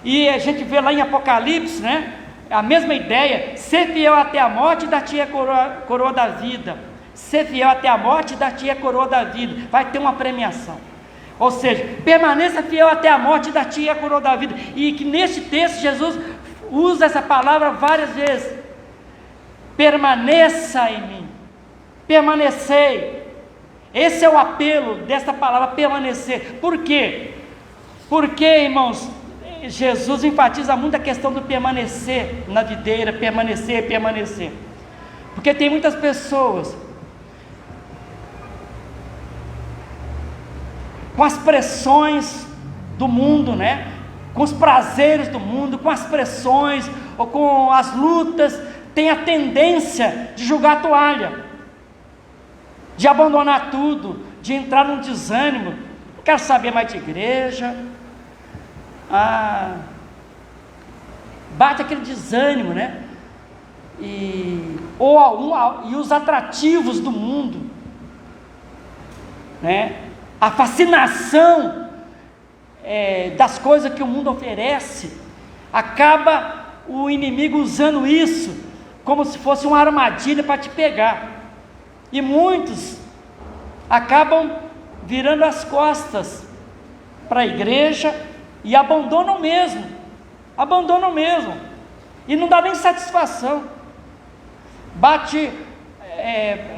e a gente vê lá em Apocalipse, né, a mesma ideia: ser fiel até a morte, dar-te a coroa da vida. Ser fiel até a morte, dar-te a coroa da vida. Vai ter uma premiação. Ou seja, permaneça fiel até a morte, dar-te a coroa da vida. E que neste texto Jesus usa essa palavra várias vezes: permaneça em mim, permanecei. Esse é o apelo dessa palavra, permanecer. Por quê? Porque, irmãos, Jesus enfatiza muito a questão do permanecer na videira, permanecer. Porque tem muitas pessoas com as pressões do mundo, né? Com os prazeres do mundo, com as pressões ou com as lutas, tem a tendência de jogar a toalha, de abandonar tudo, de entrar num desânimo. Não quero saber mais de igreja. Bate aquele desânimo, né? E os atrativos do mundo, né? A fascinação das coisas que o mundo oferece, acaba o inimigo usando isso como se fosse uma armadilha para te pegar. E muitos acabam virando as costas para a igreja e abandonam mesmo, e não dá nem satisfação, bate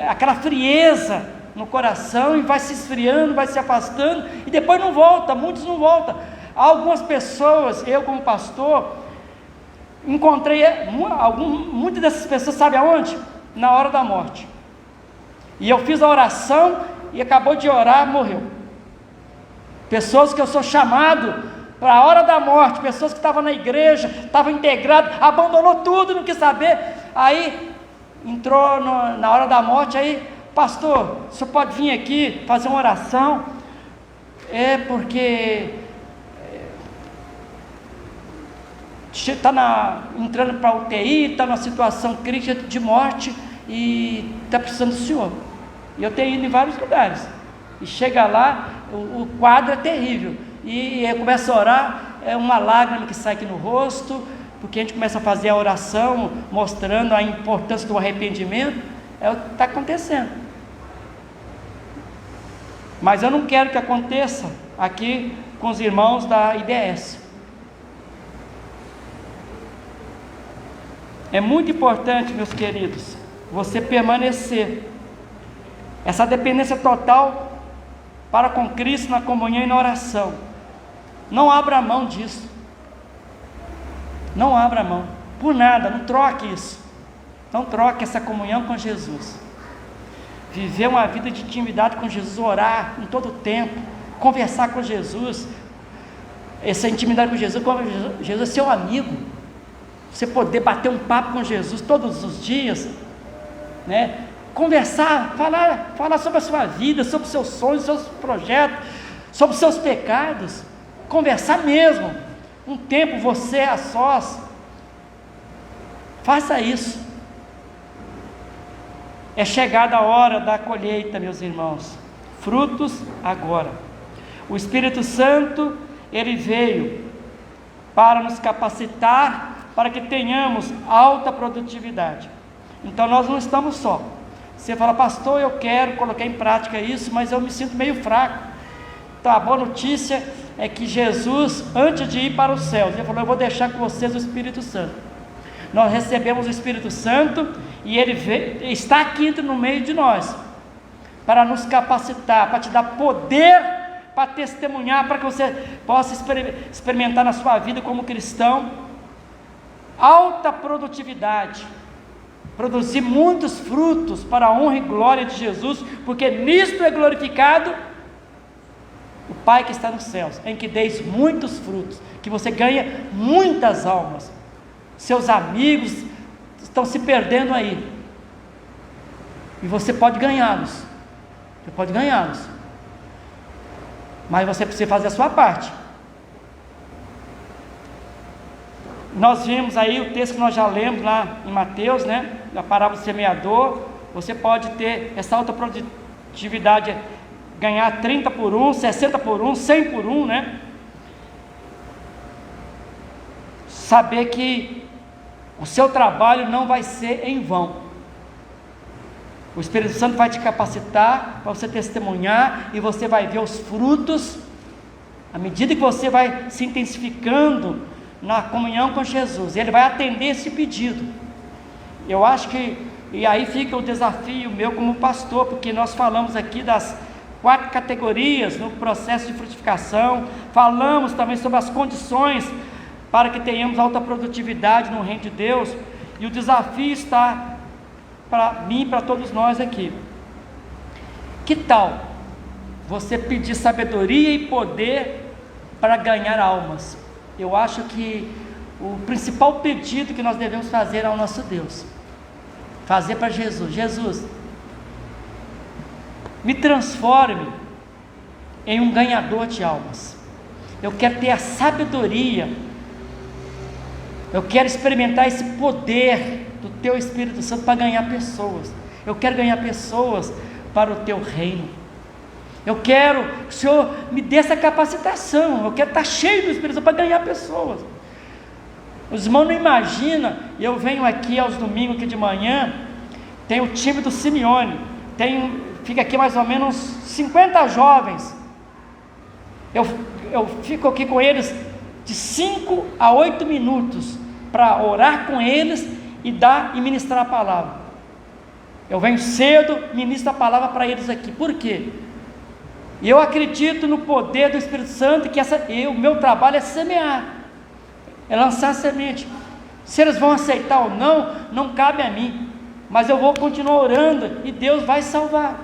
aquela frieza no coração e vai se esfriando, vai se afastando, e depois não volta, muitos não voltam. Algumas pessoas, eu como pastor, encontrei muitas dessas pessoas, sabe aonde? Na hora da morte. E eu fiz a oração e acabou de orar, morreu. Pessoas que eu sou chamado para a hora da morte, pessoas que estavam na igreja, estavam integradas, abandonou tudo, não quis saber, aí entrou na hora da morte, aí: pastor, o senhor pode vir aqui fazer uma oração? Porque está entrando para a UTI, está numa situação crítica de morte e está precisando do senhor. E eu tenho ido em vários lugares, e chega lá, o quadro é terrível, e eu começo a orar, é uma lágrima que sai aqui no rosto, porque a gente começa a fazer a oração, mostrando a importância do arrependimento. É o que está acontecendo. Mas eu não quero que aconteça aqui com os irmãos da IDS. É muito importante, meus queridos, você permanecer. Essa dependência total para com Cristo na comunhão e na oração. Não abra mão disso. Não abra mão, por nada, não troque isso. Não troque essa comunhão com Jesus. Viver uma vida de intimidade com Jesus, orar em todo o tempo, conversar com Jesus. Essa intimidade com Jesus é seu amigo. Você poder bater um papo com Jesus todos os dias, né? Conversar, falar sobre a sua vida, sobre os seus sonhos, seus projetos, sobre os seus pecados. Conversar mesmo, um tempo você a sós. Faça isso. É chegada a hora da colheita, meus irmãos. Frutos agora. O Espírito Santo, ele veio para nos capacitar, para que tenhamos alta produtividade. Então nós não estamos só. Você fala: pastor, eu quero colocar em prática isso, mas eu me sinto meio fraco. Então a boa notícia é que Jesus, antes de ir para os céus, ele falou: eu vou deixar com vocês o Espírito Santo. Nós recebemos o Espírito Santo e ele está aqui no meio de nós, para nos capacitar, para te dar poder, para testemunhar, para que você possa experimentar na sua vida como cristão alta produtividade, produzir muitos frutos para a honra e glória de Jesus, porque nisto é glorificado o Pai que está nos céus, em que deis muitos frutos, que você ganha muitas almas. Seus amigos estão se perdendo aí, e você pode ganhá-los, mas você precisa fazer a sua parte. Nós vimos aí o texto que nós já lemos lá em Mateus, né, da parábola do semeador. Você pode ter essa alta produtividade, ganhar 30 por 1, 60 por 1, 100 por 1, né? Saber que o seu trabalho não vai ser em vão. O Espírito Santo vai te capacitar para você testemunhar, e você vai ver os frutos à medida que você vai se intensificando na comunhão com Jesus. Ele vai atender esse pedido. Eu acho que, e aí fica o desafio meu como pastor, porque nós falamos aqui das 4 categorias no processo de frutificação, falamos também sobre as condições para que tenhamos alta produtividade no reino de Deus, e o desafio está para mim e para todos nós aqui. Que tal você pedir sabedoria e poder para ganhar almas? Eu acho que o principal pedido que nós devemos fazer ao nosso Deus, fazer para Jesus: Jesus, me transforme em um ganhador de almas. Eu quero ter a sabedoria, eu quero experimentar esse poder do Teu Espírito Santo para ganhar pessoas. Eu quero ganhar pessoas para o Teu reino. Eu quero que o Senhor me dê essa capacitação. Eu quero estar cheio do Espírito Santo para ganhar pessoas. Os irmãos não imaginam. Eu venho aqui aos domingos aqui de manhã, tem o time do Simeone, fica aqui mais ou menos 50 jovens. Eu fico aqui com eles de 5 a 8 minutos para orar com eles e ministrar a palavra. Eu venho cedo, ministro a palavra para eles aqui. Por quê? E eu acredito no poder do Espírito Santo, que o meu trabalho é semear, é lançar semente. Se eles vão aceitar ou não, não cabe a mim, mas eu vou continuar orando e Deus vai salvar.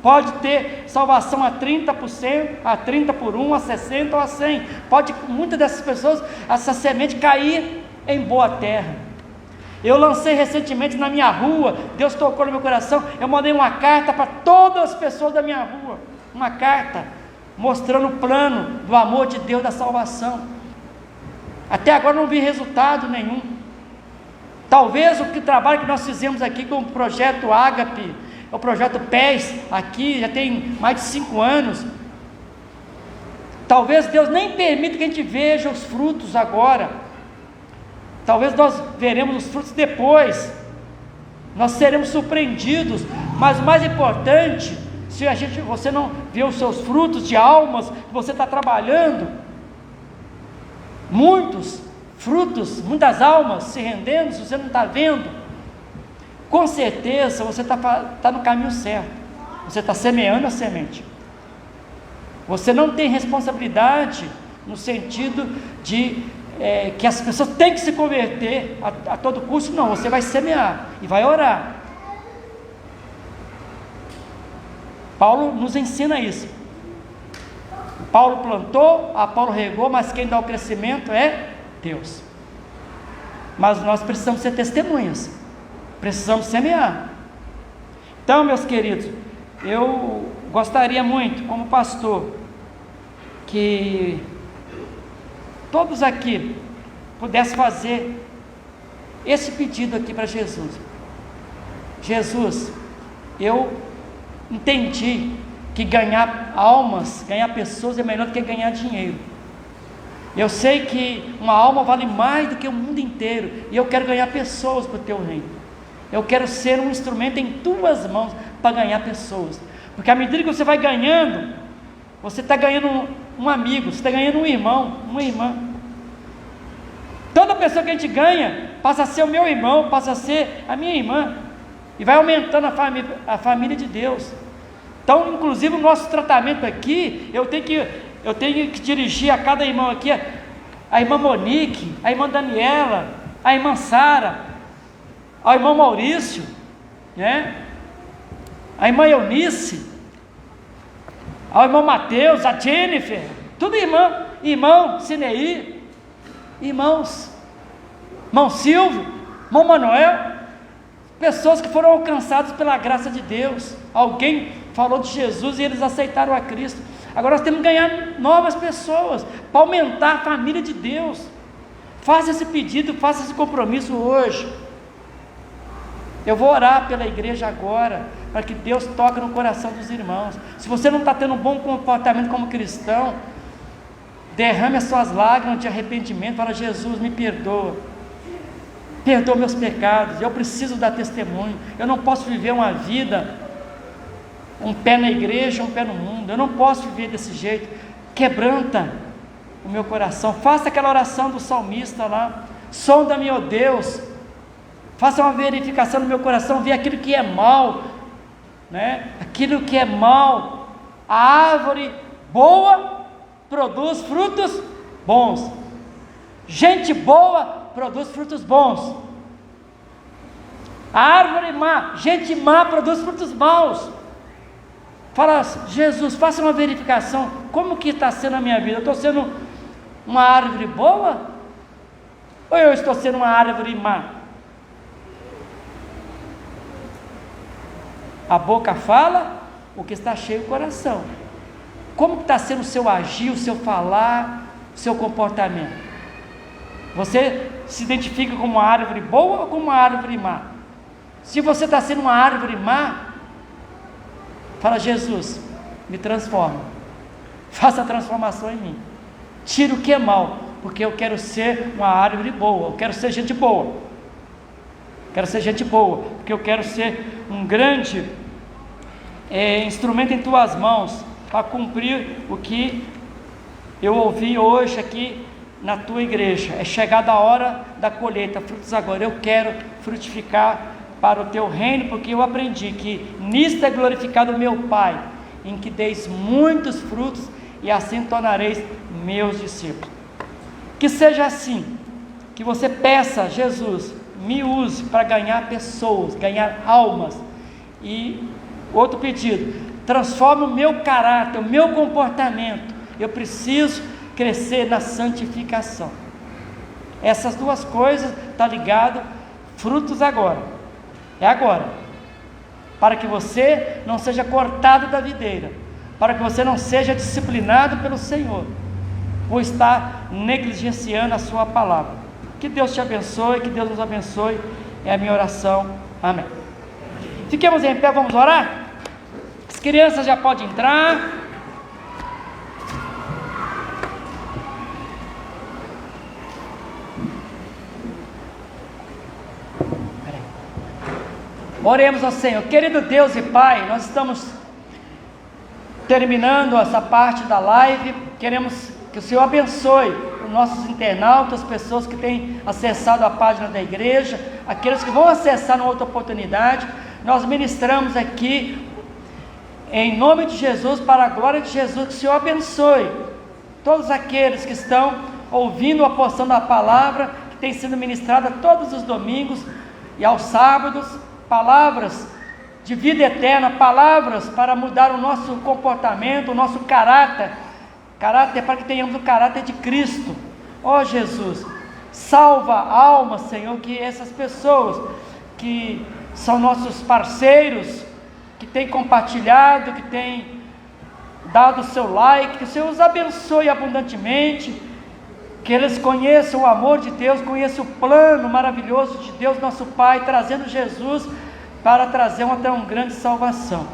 Pode ter salvação a 30%, a 30 por 1, a 60 ou a 100. Pode, muitas dessas pessoas, essa semente cair em boa terra. Eu lancei recentemente na minha rua, Deus tocou no meu coração, eu mandei uma carta para todas as pessoas da minha rua, uma carta mostrando o plano do amor de Deus, da salvação. Até agora não vi resultado nenhum. Talvez o trabalho que nós fizemos aqui com o projeto Ágape, o projeto PES, aqui já tem mais de 5 anos, talvez Deus nem permita que a gente veja os frutos agora. Talvez nós veremos os frutos depois, nós seremos surpreendidos, mas o mais importante, se você não vê os seus frutos de almas que você está trabalhando, muitos frutos, muitas almas se rendendo, se você não está vendo, com certeza você está no caminho certo, você está semeando a semente. Você não tem responsabilidade no sentido de que as pessoas têm que se converter a todo custo. Não, você vai semear e vai orar. Paulo nos ensina isso. Paulo plantou, Apolo regou, mas quem dá o crescimento é Deus. Mas nós precisamos ser testemunhas, precisamos semear. Então, meus queridos, eu gostaria muito, como pastor, que todos aqui pudessem fazer esse pedido aqui para Jesus. Jesus, eu entendi que ganhar almas, ganhar pessoas é melhor do que ganhar dinheiro. Eu sei que uma alma vale mais do que o mundo inteiro, e eu quero ganhar pessoas para o Teu reino. Eu quero ser um instrumento em Tuas mãos para ganhar pessoas, porque à medida que você vai ganhando, Você está ganhando um amigo, você está ganhando um irmão, uma irmã. Toda pessoa que a gente ganha passa a ser o meu irmão, passa a ser a minha irmã, e vai aumentando a família de Deus. Então, inclusive, o nosso tratamento aqui, eu tenho que dirigir a cada irmão aqui, a irmã Monique, a irmã Daniela, a irmã Sara, ao irmão Maurício, né? A irmã Eunice, ao irmão Mateus, a Jennifer, tudo irmão Cineí, irmão Silvio, irmão Manuel, pessoas que foram alcançadas pela graça de Deus. Alguém falou de Jesus e eles aceitaram a Cristo. Agora nós temos que ganhar novas pessoas para aumentar a família de Deus. Faça esse pedido, faça esse compromisso hoje. Eu vou orar pela igreja agora, para que Deus toque no coração dos irmãos. Se você não está tendo um bom comportamento como cristão, derrame as suas lágrimas de arrependimento. Fala: Jesus, me perdoa meus pecados, eu preciso dar testemunho. Eu não posso viver uma vida, um pé na igreja, um pé no mundo. Eu não posso viver desse jeito. Quebranta o meu coração. Faça aquela oração do salmista lá: sonda-me, ó Deus, faça uma verificação no meu coração, vê aquilo que é mal, né? Aquilo que é mal. A árvore boa produz frutos bons. Gente boa produz frutos bons. A árvore má, gente má, produz frutos maus. Fala: Jesus, faça uma verificação, como que está sendo a minha vida? Eu estou sendo uma árvore boa? Ou eu estou sendo uma árvore má? A boca fala o que está cheio o coração. Como que está sendo o seu agir, o seu falar, o seu comportamento? Você se identifica como uma árvore boa ou como uma árvore má? Se você está sendo uma árvore má, fala: Jesus, me transforma, faça a transformação em mim, tira o que é mal, porque eu quero ser uma árvore boa, eu quero ser gente boa, porque eu quero ser um grande instrumento em tuas mãos, para cumprir o que eu ouvi hoje aqui na tua igreja. É chegada a hora da colheita, frutos agora. Eu quero frutificar para o teu reino, porque eu aprendi que nisto é glorificado o meu Pai, em que deis muitos frutos, e assim tornareis meus discípulos. Que seja assim, que você peça: Jesus, me use para ganhar pessoas, ganhar almas. E outro pedido: transforme o meu caráter, o meu comportamento. Eu preciso crescer na santificação. Essas duas coisas estão ligadas. Frutos agora, é agora, para que você não seja cortado da videira, para que você não seja disciplinado pelo Senhor, por estar negligenciando a sua palavra. Que Deus te abençoe, que Deus nos abençoe, é a minha oração, amém. Fiquemos em pé, vamos orar? As crianças já podem entrar. Oremos ao Senhor. Querido Deus e Pai, nós estamos terminando essa parte da live. Queremos que o Senhor abençoe os nossos internautas, as pessoas que têm acessado a página da igreja, aqueles que vão acessar numa outra oportunidade. Nós ministramos aqui em nome de Jesus, para a glória de Jesus. Que o Senhor abençoe todos aqueles que estão ouvindo a porção da palavra que tem sido ministrada todos os domingos e aos sábados. Palavras de vida eterna, palavras para mudar o nosso comportamento, o nosso caráter para que tenhamos o caráter de Cristo. Ó Jesus, salva almas, Senhor, que essas pessoas que são nossos parceiros, que têm compartilhado, que têm dado o seu like, que o Senhor os abençoe abundantemente, que eles conheçam o amor de Deus, conheçam o plano maravilhoso de Deus, nosso Pai, trazendo Jesus para trazer uma tão grande salvação.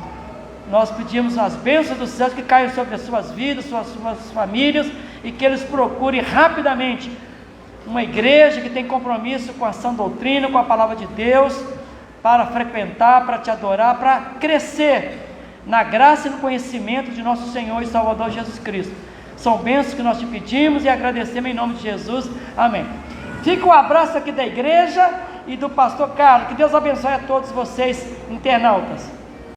Nós pedimos as bênçãos dos céus que caiam sobre as suas vidas, suas famílias, e que eles procurem rapidamente uma igreja que tem compromisso com a sã doutrina, com a palavra de Deus, para frequentar, para te adorar, para crescer na graça e no conhecimento de nosso Senhor e Salvador Jesus Cristo. São bênçãos que nós te pedimos e agradecemos em nome de Jesus. Amém. Fica um abraço aqui da igreja e do pastor Carlos. Que Deus abençoe a todos vocês, internautas.